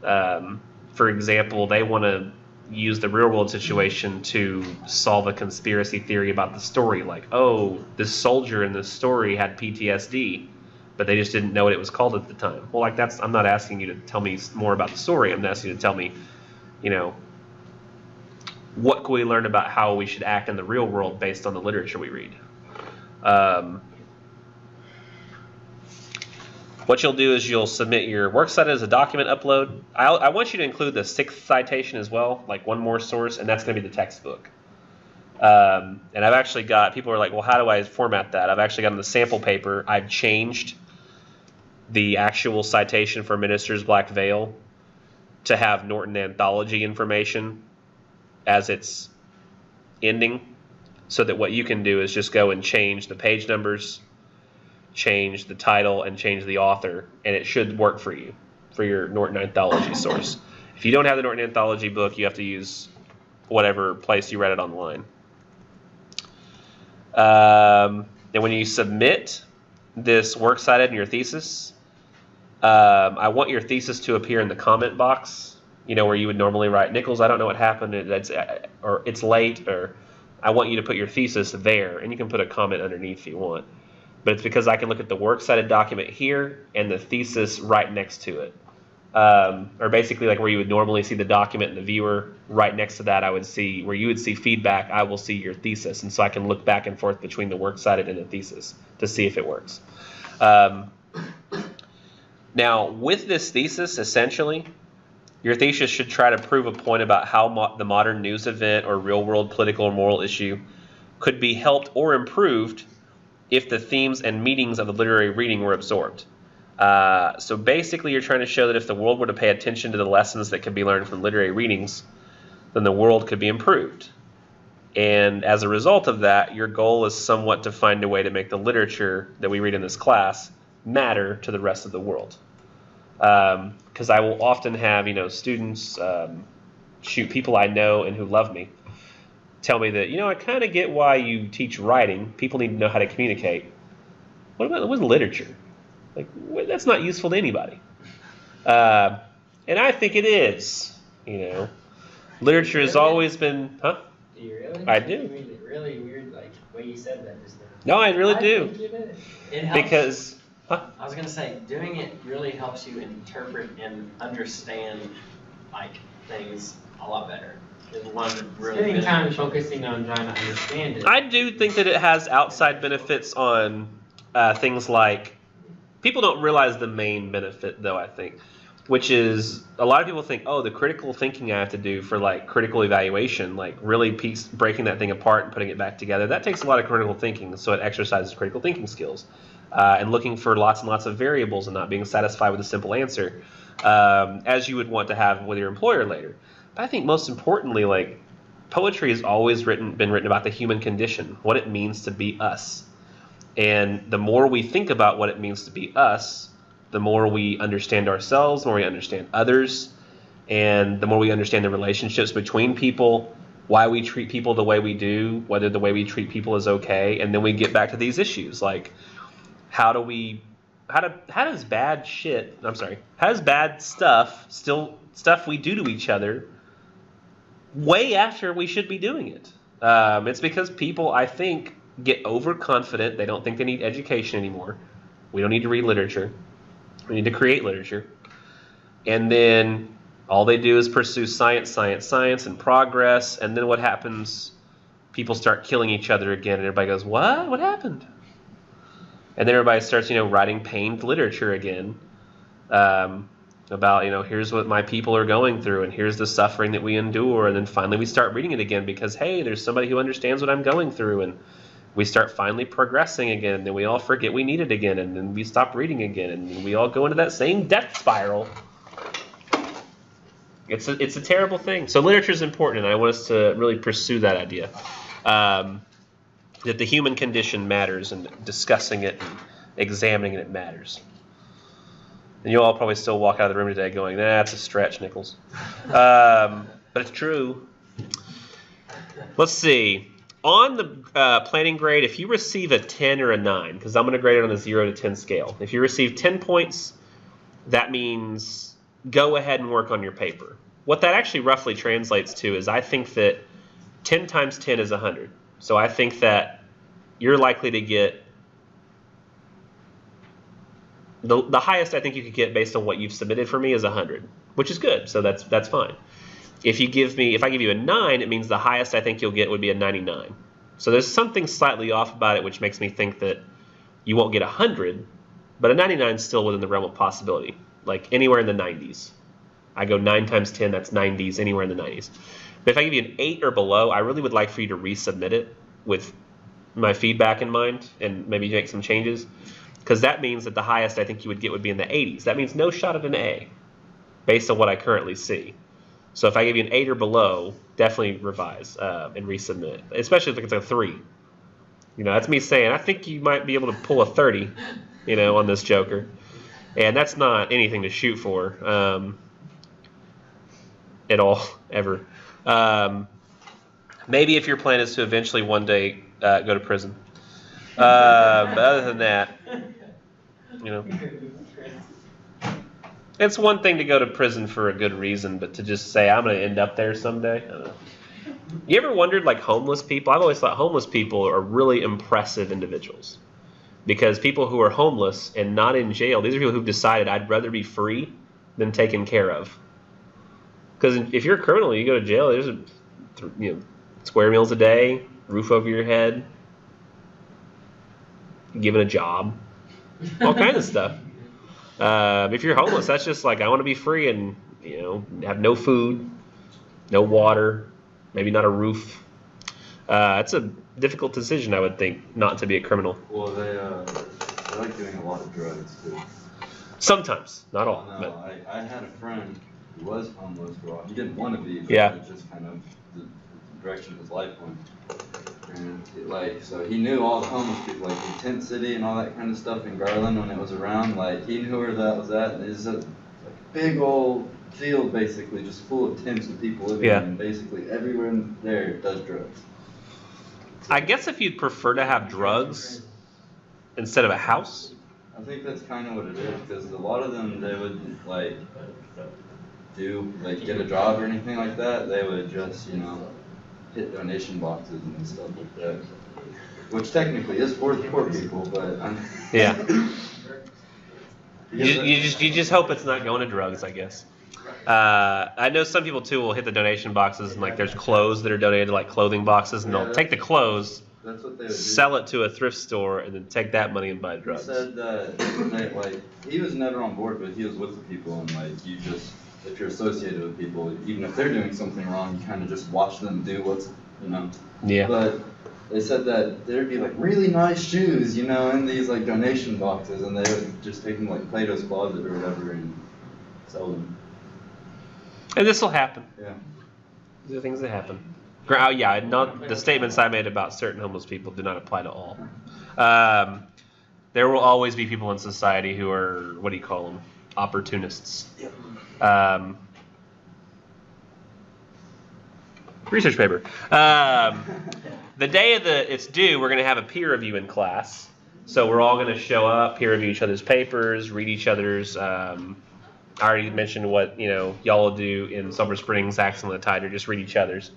S2: for example, they want to use the real world situation to solve a conspiracy theory about the story. Like, oh, this soldier in this story had PTSD, but they just didn't know what it was called at the time. Well, like, I'm not asking you to tell me more about the story. I'm asking you to tell me, what can we learn about how we should act in the real world based on the literature we read. What you'll do is you'll submit your works cited as a document upload. I want you to include the 6th citation as well, like one more source, and that's going to be the textbook. And I've actually got, people are like, well, how do I format that? I've actually got on the sample paper, I've changed the actual citation for Minister's Black Veil to have Norton Anthology information as its ending, so that what you can do is just go and change the page numbers, change the title, and change the author, and it should work for you for your Norton Anthology source. If you don't have the Norton Anthology book, you have to use whatever place you read it online. And when you submit this works cited in your thesis, I want your thesis to appear in the comment box, where you would normally write, Nichols, I don't know what happened, or it's late, or I want you to put your thesis there, and you can put a comment underneath if you want. But it's because I can look at the works cited document here and the thesis right next to it. Or basically like where you would normally see the document and the viewer, right next to that I would see, where you would see feedback, I will see your thesis. And so I can look back and forth between the works cited and the thesis to see if it works. Now, with this thesis, essentially, your thesis should try to prove a point about how the modern news event or real-world political or moral issue could be helped or improved if the themes and meanings of the literary reading were absorbed. So basically, you're trying to show that if the world were to pay attention to the lessons that could be learned from literary readings, then the world could be improved. And as a result of that, your goal is somewhat to find a way to make the literature that we read in this class matter to the rest of the world. Because I will often have, students, people I know and who love me, tell me that, I kind of get why you teach writing. People need to know how to communicate. What about literature? Like, that's not useful to anybody. And I think it is. Literature has always been, huh?
S6: Do you really?
S2: I do.
S6: You mean it really weird, like the way you said that just now.
S2: No, I really do.
S6: Think you did.
S4: It helps.
S2: Because,
S4: I was gonna say, doing it really helps you interpret and understand things a lot better. Than one really
S6: Spending
S4: good
S6: time
S4: information.
S6: focusing on trying to understand it.
S2: I do think that it has outside benefits on things like, people don't realize the main benefit, though, I think, which is a lot of people think, oh, the critical thinking I have to do for critical evaluation, really breaking that thing apart and putting it back together, that takes a lot of critical thinking, so it exercises critical thinking skills. And looking for lots and lots of variables and not being satisfied with a simple answer, as you would want to have with your employer later. But I think most importantly, poetry has always been written about the human condition, what it means to be us. And the more we think about what it means to be us, the more we understand ourselves, the more we understand others, and the more we understand the relationships between people, why we treat people the way we do, whether the way we treat people is okay, and then we get back to these issues how does bad stuff, still stuff we do to each other, way after we should be doing it? It's because people, I think, get overconfident. They don't think they need education anymore. We don't need to read literature. We need to create literature. And then all they do is pursue science, and progress. And then what happens? People start killing each other again, and everybody goes, what? What happened? And then everybody starts, writing pained literature again about, here's what my people are going through, and here's the suffering that we endure. And then finally we start reading it again because, hey, there's somebody who understands what I'm going through. And we start finally progressing again, and then we all forget we need it again, and then we stop reading again, and then we all go into that same death spiral. It's a terrible thing. So literature is important, and I want us to really pursue that idea. That the human condition matters, and discussing it and examining it matters. And you'll all probably still walk out of the room today going, that's a stretch, Nichols. But it's true. Let's see. On the planning grade, if you receive a 10 or a 9, because I'm going to grade it on a 0 to 10 scale. If you receive 10 points, that means go ahead and work on your paper. What that actually roughly translates to is I think that 10 times 10 is 100. So I think that you're likely to get the highest I think you could get based on what you've submitted for me is 100, which is good. So that's fine. If I give you a 9, it means the highest I think you'll get would be a 99. So there's something slightly off about it, which makes me think that you won't get 100, but a 99 is still within the realm of possibility, anywhere in the 90s. I go 9 times 10, that's 90s, anywhere in the 90s. But if I give you an 8 or below, I really would like for you to resubmit it with my feedback in mind and maybe make some changes, because that means that the highest I think you would get would be in the 80s. That means no shot at an A based on what I currently see. So if I give you an 8 or below, definitely revise and resubmit, especially if it's a 3. That's me saying, I think you might be able to pull a 30, on this joker. And that's not anything to shoot for at all, ever. Maybe if your plan is to eventually one day go to prison. But other than that, it's one thing to go to prison for a good reason, but to just say, I'm going to end up there someday, I don't know. You ever wondered, homeless people? I've always thought homeless people are really impressive individuals. Because people who are homeless and not in jail, these are people who've decided, I'd rather be free than taken care of. Because if you're a criminal, you go to jail, there's square meals a day, roof over your head, given a job, all kinds of stuff. If you're homeless, that's just I want to be free and have no food, no water, maybe not a roof. It's a difficult decision, I would think, not to be a criminal.
S1: Well, they like doing a lot of drugs too.
S2: Sometimes, not all.
S1: No,
S2: But
S1: I had a friend who was homeless for a while. He didn't want to be, but
S2: Yeah.
S1: it just kind of the direction his life went. And like, so he knew all the homeless people, like in Tent City and all that kind of stuff in Garland when it was around. Like he knew where that was at. And it's a big old field basically, just full of tents with people living in. And basically everywhere in there does drugs.
S2: I guess if you'd prefer to have drugs instead of a house.
S1: I think that's kind of what it is, because a lot of them, they would like get a job or anything like that. They would just, hit donation boxes and stuff like that, which technically is for the poor people, but
S2: yeah. You just hope it's not going to drugs, I guess. I know some people too will hit the donation boxes and like there's clothes that are donated to like clothing boxes, and they'll take the clothes,
S1: that's what they would
S2: sell it to a thrift store, and then take that money and buy drugs.
S1: He said that he was never on board, but he was with the people, and if you're associated with people, even if they're doing something wrong, you kind of just watch them do what's.
S2: Yeah.
S1: But they said that there'd be like really nice shoes, in these like donation boxes, and they would just take them like Plato's Closet or whatever and sell them. And
S2: this will happen.
S1: Yeah.
S2: These are things that happen. Yeah, the statements I made about certain homeless people do not apply to all. There will always be people in society who are, what do you call them? Opportunists. Research paper. The day it's due, we're going to have a peer review in class. So we're all going to show up, peer review each other's papers, read each other's. I already mentioned what y'all will do in Silver Springs, Axel and the Tide, or just read each other's.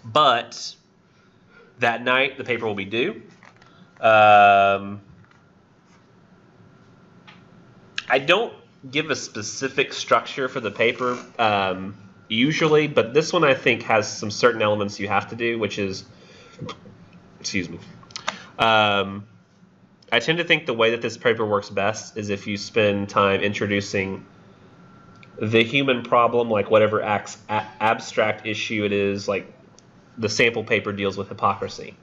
S2: But that night the paper will be due. I don't give a specific structure for the paper usually, but this one I think has some certain elements you have to do, which is, excuse me. I tend to think the way that this paper works best is if you spend time introducing the human problem, like whatever abstract issue it is, like the sample paper deals with hypocrisy.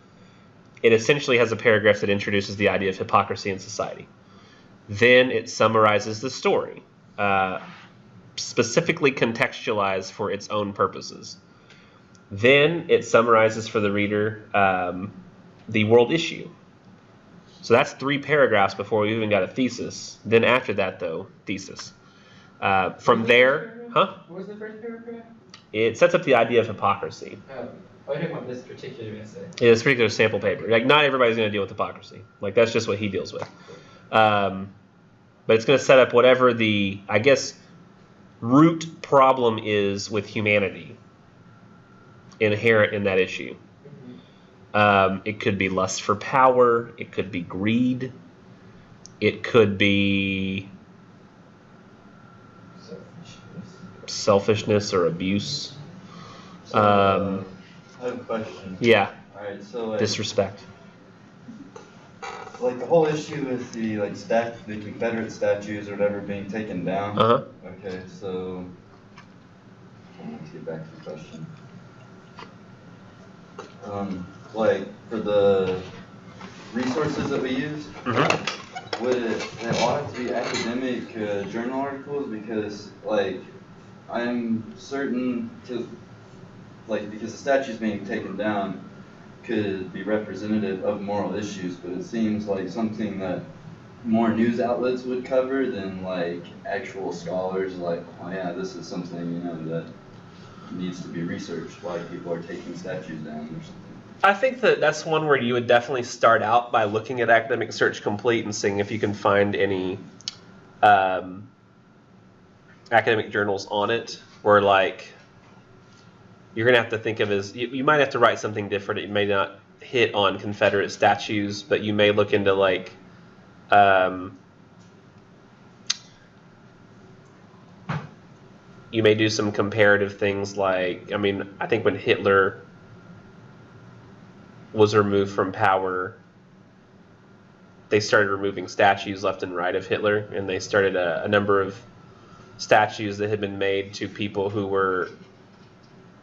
S2: It essentially has a paragraph that introduces the idea of hypocrisy in society. Then it summarizes the story, specifically contextualized for its own purposes. Then it summarizes for the reader the world issue. So that's 3 paragraphs before we even got a thesis. Then after that, though, thesis. From there,
S6: What was the first paragraph?
S2: It sets up the idea of hypocrisy.
S6: Oh, I talking about this particular essay.
S2: Yeah, this particular sample paper. Like, not everybody's going to deal with hypocrisy. Like, that's just what he deals with. But it's going to set up whatever the, I guess, root problem is with humanity inherent in that issue. It could be lust for power. It could be greed. It could be selfishness or abuse.
S1: So, I have a question.
S2: Yeah.
S1: All right. So
S2: disrespect.
S1: Like the whole issue with the the Confederate statues or whatever being taken down. Okay. So let's get back to the question. Like for the resources that we use, would they all have to be academic journal articles? Because I'm certain because the statues being taken down could be representative of moral issues, but it seems like something that more news outlets would cover than actual scholars. Oh yeah, this is something that needs to be researched. Why people are taking statues down or something.
S2: I think that's one where you would definitely start out by looking at Academic Search Complete and seeing if you can find any academic journals on it, where you're going to have to think of as, you might have to write something different. It may not hit on Confederate statues, but you may look into you may do some comparative things I think when Hitler was removed from power, they started removing statues left and right of Hitler, and they started a number of statues that had been made to people who were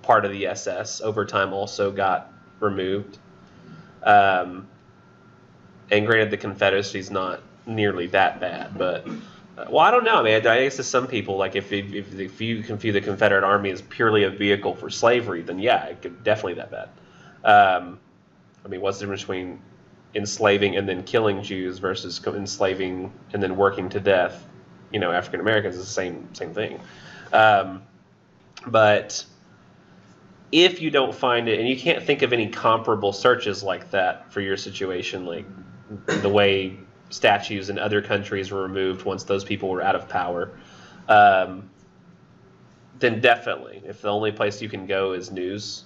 S2: part of the SS over time also got removed. And granted, the Confederacy is not nearly that bad, but Well, I don't know. I mean, I guess to some people, like if you can view the Confederate Army as purely a vehicle for slavery, then yeah, it could definitely that bad. I mean, what's the difference between enslaving and then killing Jews versus enslaving and then working to death? You know, African Americans is the same thing. But if you don't find it, and you can't think of any comparable searches like that for your situation, like the way statues in other countries were removed once those people were out of power, then definitely, if the only place you can go is news,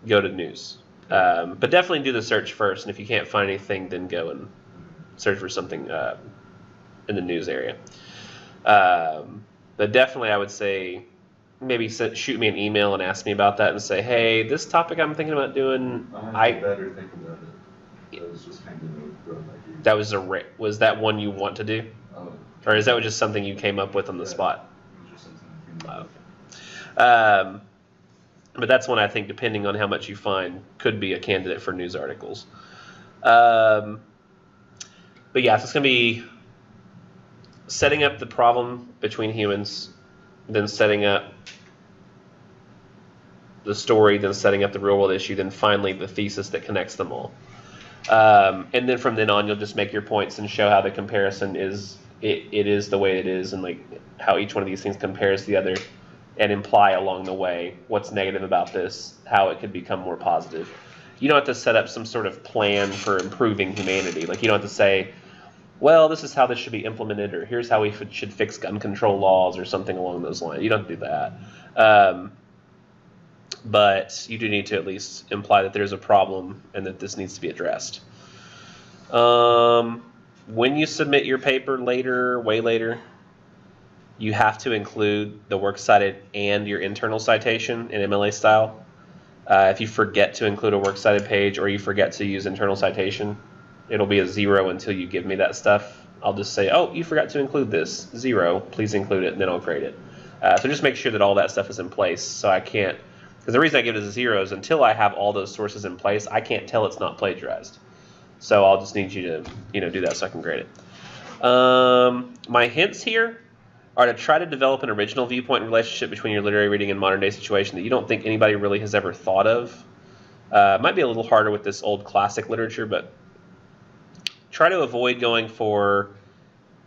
S2: go to news. But definitely do the search first, and if you can't find anything, then go and search for something in the news area. But definitely, I would say maybe shoot me an email and ask me about that and say, hey, this topic I'm thinking about doing,
S1: I better think about it. That was just kind of a rough idea.
S2: That was that one you want to do?
S1: Oh.
S2: Or is that just something you came up with on the spot?
S1: It was just something I came up with.
S2: But that's one I think, depending on how much you find, could be a candidate for news articles. But yeah, so it's going to be setting up the problem between humans, then setting up the story, then setting up the real world issue, then finally the thesis that connects them all. And then from then on, you'll just make your points and show how the comparison is it is the way it is, and like how each one of these things compares to the other, and imply along the way what's negative about this, how it could become more positive. You don't have to set up some sort of plan for improving humanity. Like you don't have to say, well, this is how this should be implemented, or here's how we should fix gun control laws, or something along those lines. You don't have to do that. But you do need to at least imply that there's a problem and that this needs to be addressed. When you submit your paper later, way later, you have to include the works cited and your internal citation in MLA style. If you forget to include a works cited page or you forget to use internal citation, it'll be a 0 until you give me that stuff. I'll just say, oh, you forgot to include this. 0, please include it, and then I'll grade it. So just make sure that all that stuff is in place. So I can't, because the reason I give it as a 0 is until I have all those sources in place, I can't tell it's not plagiarized. So I'll just need you to do that so I can grade it. My hints here are to try to develop an original viewpoint and relationship between your literary reading and modern day situation that you don't think anybody really has ever thought of. It might be a little harder with this old classic literature, but try to avoid going for,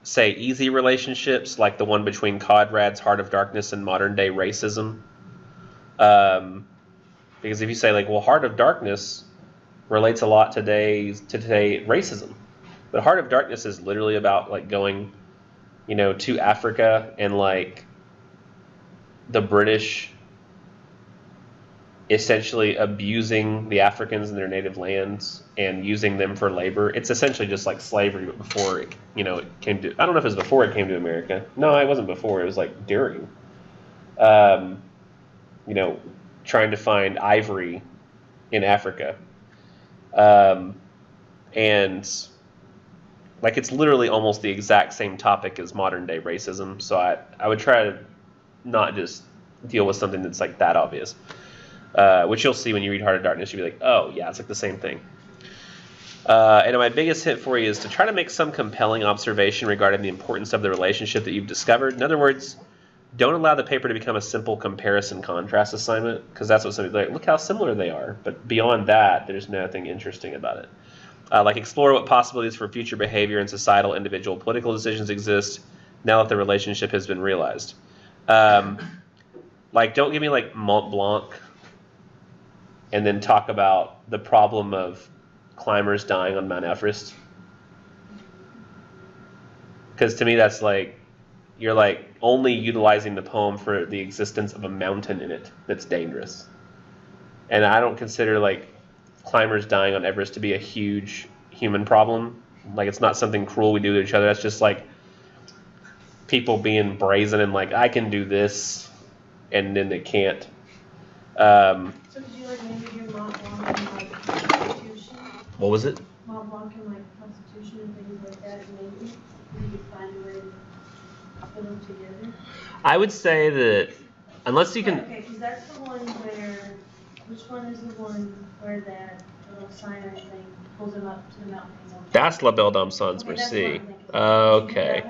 S2: say, easy relationships like the one between Conrad's Heart of Darkness and modern day racism. Because if you say, like, well, Heart of Darkness relates a lot to today racism, but Heart of Darkness is literally about like going, to Africa and like the British essentially abusing the Africans in their native lands and using them for labor. It's essentially just like slavery, but before it, it came to, I don't know if it was before it came to America. No, it wasn't before. It was like during. Trying to find ivory in Africa. And like it's literally almost the exact same topic as modern day racism. So I would try to not just deal with something that's like that obvious. Which you'll see when you read Heart of Darkness. You'll be like, oh yeah, it's like the same thing. And my biggest hint for you is to try to make some compelling observation regarding the importance of the relationship that you've discovered. In other words, don't allow the paper to become a simple comparison-contrast assignment, because that's what somebody's like, look how similar they are. But beyond that, there's nothing interesting about it. Like explore what possibilities for future behavior and societal, individual, political decisions exist now that the relationship has been realized. Like don't give me like Mont Blanc and then talk about the problem of climbers dying on Mount Everest. Because to me that's like, you're like only utilizing the poem for the existence of a mountain in it that's dangerous. And I don't consider like climbers dying on Everest to be a huge human problem. Like it's not something cruel we do to each other. That's just like people being brazen and like, I can do this, and then they can't.
S3: So could you like maybe do Mont Blanc and like Constitution?
S2: What was it?
S3: Mont Blanc and like Constitution and things like that, and maybe you could find a way to put them together?
S2: I would say that unless you can...
S3: Okay, because that's the one where, which one is the one where that little signer thing pulls him up to the mountain?
S2: That's La Belle Dame Sans Merci. Okay.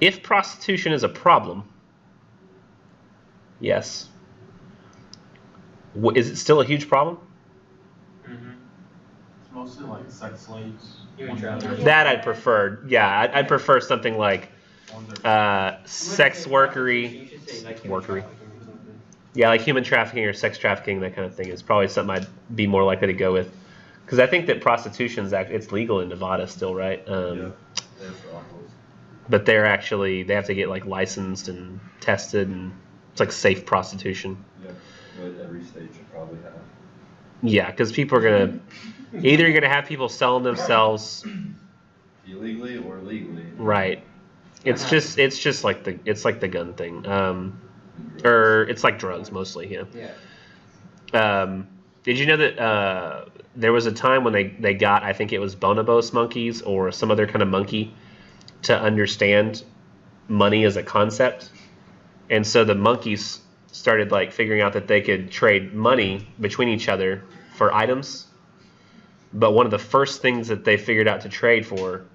S2: If prostitution is a problem, yes. Is it still a huge problem?
S7: It's mostly like sex slaves.
S4: Human trafficking.
S2: That I'd prefer. Yeah, I'd prefer something like sex workery.
S4: You should say like human
S2: Workery.
S4: trafficking or something.
S2: Yeah, like human trafficking or sex trafficking, that kind of thing is probably something I'd be more likely to go with. Because I think that prostitution's it's legal in Nevada still, right?
S1: Yeah. There's brothels.
S2: But they have to get like licensed and tested, and it's like safe prostitution.
S1: Yeah. But every state should probably have.
S2: Yeah, because people are gonna you're gonna have people selling themselves,
S1: Illegally or legally.
S2: right? It's just like the gun thing, or it's like drugs mostly.
S4: Yeah.
S2: Did you know that there was a time when they got, I think it was bonobos monkeys or some other kind of monkey, to understand money as a concept, and so the monkeys started like figuring out that they could trade money between each other for items. But one of the first things that they figured out to trade for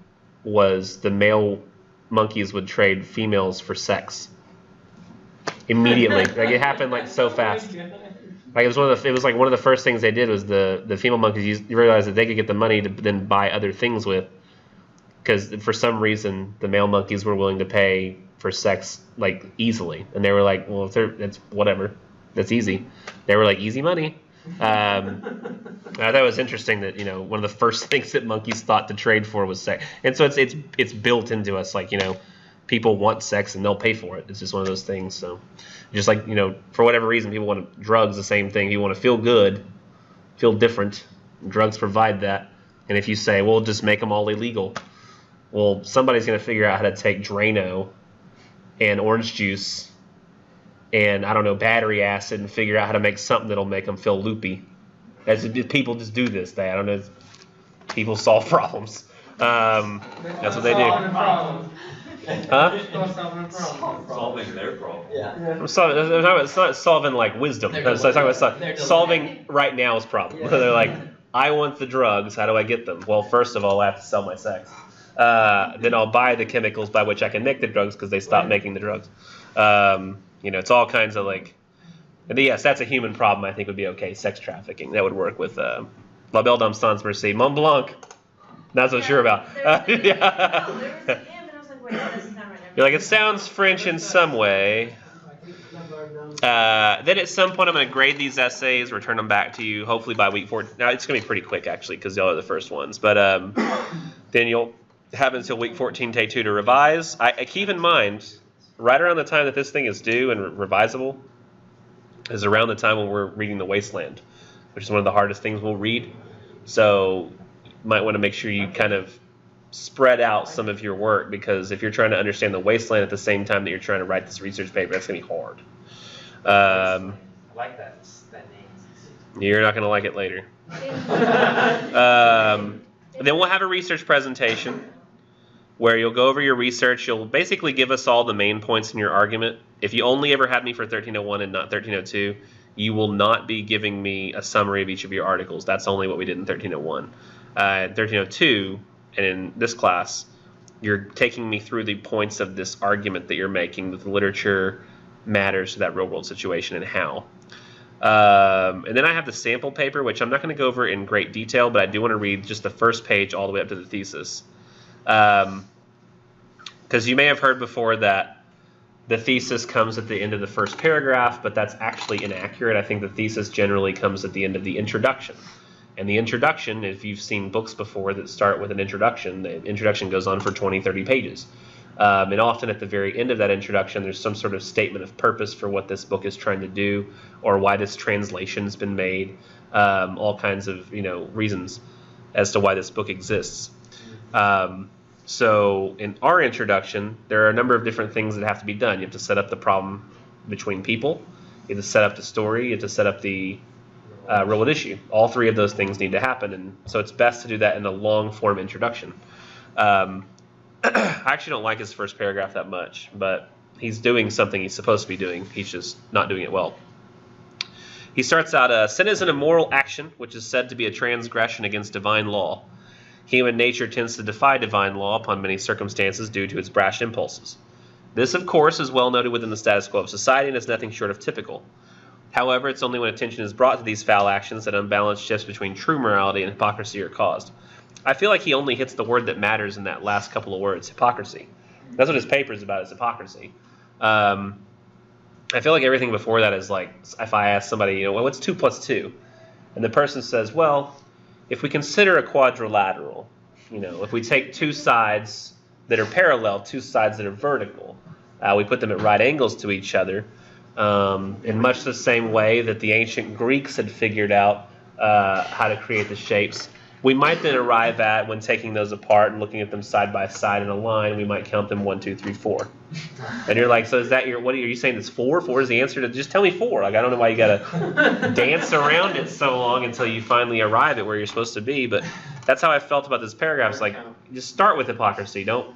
S2: was the male monkeys would trade females for sex. Immediately. Like it happened like so fast. Like it was like one of the first things they did was the female monkeys realized that they could get the money to then buy other things with, because for some reason the male monkeys were willing to pay for sex like easily, and they were like, well, it's whatever, that's easy. They were like, easy money. I thought it was interesting that one of the first things that monkeys thought to trade for was sex, and so it's built into us, like people want sex and they'll pay for it. It's just one of those things. So just like for whatever reason, people want drugs, the same thing. You want to feel good, feel different. Drugs provide that, and if you say, well, just make them all illegal, well, somebody's going to figure out how to take Drano and orange juice and, I don't know, battery acid and figure out how to make something that'll make them feel loopy. People just do this. I don't know. People solve problems. That's what they do. Huh?
S8: Solving their problem.
S4: Yeah.
S2: It's not solving like wisdom. I'm talking about solving right now's problem. They're like, I want the drugs. How do I get them? Well, first of all, I have to sell my sex. Then I'll buy the chemicals by which I can make the drugs because they stopped making the drugs. It's all kinds of like. Yes, that's a human problem. I think would be okay. Sex trafficking, that would work with La Belle Dame Sans Merci. Mont Blanc. Not so sure about. You're like, it sounds French in some way. Then at some point I'm going to grade these essays, return them back to you, hopefully by week 4. Now it's going to be pretty quick actually because y'all are the first ones. But then you'll have until week 14, day 2 to revise. I keep in mind, right around the time that this thing is due and revisable is around the time when we're reading The Wasteland, which is one of the hardest things we'll read. So you might want to make sure you kind of spread out some of your work, because if you're trying to understand The Wasteland at the same time that you're trying to write this research paper, that's going to be hard.
S6: I like that name.
S2: You're not going to like it later. Then we'll have a research presentation where you'll go over your research. You'll basically give us all the main points in your argument. If you only ever had me for 1301 and not 1302, you will not be giving me a summary of each of your articles. That's only what we did in 1301. 1302, and in this class, you're taking me through the points of this argument that you're making, that the literature matters to that real-world situation and how. And then I have the sample paper, which I'm not going to go over in great detail, but I do want to read just the first page all the way up to the thesis. Because you may have heard before that the thesis comes at the end of the first paragraph, but that's actually inaccurate. I think the thesis generally comes at the end of the introduction. And the introduction, if you've seen books before that start with an introduction, the introduction goes on for 20, 30 pages. And often at the very end of that introduction, there's some sort of statement of purpose for what this book is trying to do, or why this translation's been made, all kinds of reasons as to why this book exists. So in our introduction, there are a number of different things that have to be done. You have to set up the problem between people. You have to set up the story. You have to set up the real-world issue. All three of those things need to happen, and so it's best to do that in a long-form introduction. I actually don't like his first paragraph that much, but he's doing something he's supposed to be doing. He's just not doing it well. He starts out, sin is an immoral action, which is said to be a transgression against divine law. Human nature tends to defy divine law upon many circumstances due to its brash impulses. This, of course, is well noted within the status quo of society and is nothing short of typical. However, it's only when attention is brought to these foul actions that unbalanced shifts between true morality and hypocrisy are caused. I feel like he only hits the word that matters in that last couple of words, hypocrisy. That's what his paper is about, is hypocrisy. I feel like everything before that is like, if I ask somebody, well, what's 2 plus 2? And the person says, well, if we consider a quadrilateral, if we take two sides that are parallel, two sides that are vertical, we put them at right angles to each other, in much the same way that the ancient Greeks had figured out how to create the shapes. We might then arrive at, when taking those apart and looking at them side by side in a line, we might count them 1, 2, 3, 4. And you're like, so is that what are you saying? It's 4? 4 is the answer to, just tell me 4. Like, I don't know why you gotta dance around it so long until you finally arrive at where you're supposed to be. But that's how I felt about this paragraph. It's like, just start with hypocrisy. Don't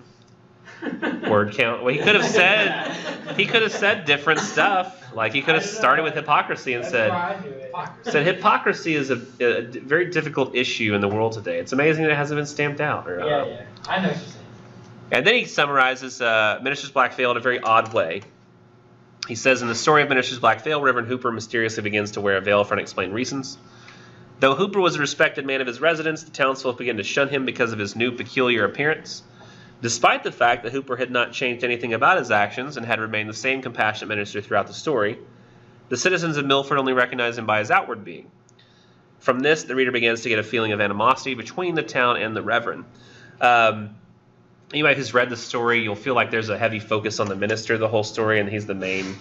S2: word count. Well, he could have said different stuff. Like, he could have started with hypocrisy and said hypocrisy is a very difficult issue in the world today. It's amazing that it hasn't been stamped out.
S6: Yeah, I know what you're saying.
S2: And then he summarizes Minister's Black Veil in a very odd way. He says, in the story of Minister's Black Veil, Reverend Hooper mysteriously begins to wear a veil for unexplained reasons. Though Hooper was a respected man of his residence, the townsfolk began to shun him because of his new peculiar appearance. Despite the fact that Hooper had not changed anything about his actions and had remained the same compassionate minister throughout the story, the citizens of Milford only recognized him by his outward being. From this, the reader begins to get a feeling of animosity between the town and the Reverend. Anybody who's read the story, you'll feel like there's a heavy focus on the minister the whole story, and he's the main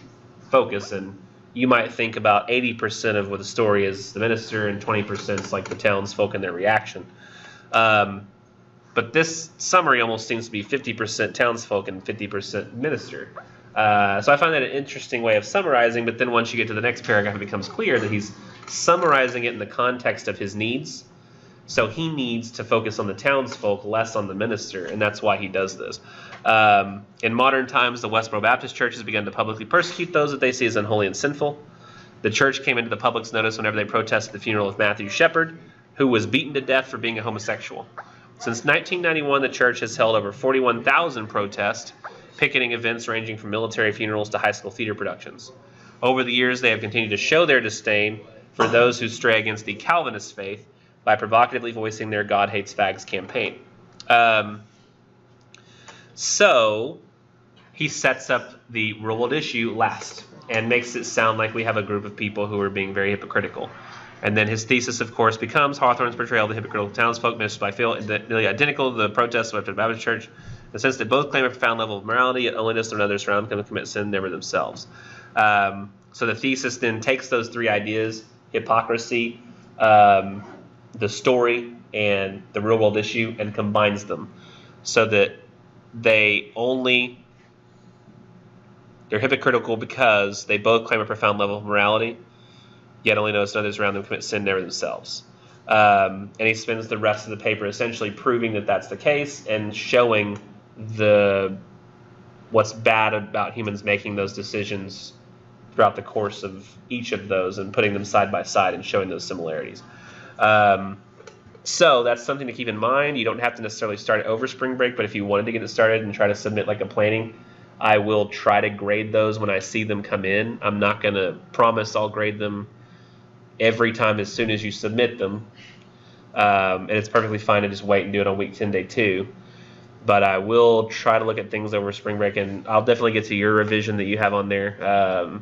S2: focus. And you might think about 80% of what the story is the minister, and 20% is like the townsfolk and their reaction. But this summary almost seems to be 50% townsfolk and 50% minister. So I find that an interesting way of summarizing, but then once you get to the next paragraph, it becomes clear that he's summarizing it in the context of his needs. So he needs to focus on the townsfolk, less on the minister, and that's why he does this. In modern times, the Westboro Baptist Church has begun to publicly persecute those that they see as unholy and sinful. The church came into the public's notice whenever they protested the funeral of Matthew Shepard, who was beaten to death for being a homosexual. Since 1991, the church has held over 41,000 protests, picketing events ranging from military funerals to high school theater productions. Over the years, they have continued to show their disdain for those who stray against the Calvinist faith by provocatively voicing their God Hates Fags campaign. So he sets up the real-world issue last and makes it sound like we have a group of people who are being very hypocritical. And then his thesis, of course, becomes Hawthorne's portrayal of the hypocritical townsfolk, Minister's Black Veil, nearly identical to the protests of the Baptist Church, in the sense that both claim a profound level of morality, yet holiness and others surround them to commit sin, never themselves. So the thesis then takes those three ideas, hypocrisy, the story, and the real-world issue, and combines them so that they're hypocritical because they both claim a profound level of morality, yet only notice others around them commit sin, never themselves. And he spends the rest of the paper essentially proving that that's the case and showing what's bad about humans making those decisions throughout the course of each of those and putting them side by side and showing those similarities. So that's something to keep in mind. You don't have to necessarily start it over spring break, but if you wanted to get it started and try to submit like a planning, I will try to grade those when I see them come in. I'm not going to promise I'll grade them every time as soon as you submit them. And it's perfectly fine to just wait and do it on week 10, day 2. But I will try to look at things over spring break, and I'll definitely get to your revision that you have on there.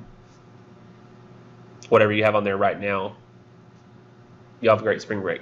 S2: Whatever you have on there right now. You have a great spring break.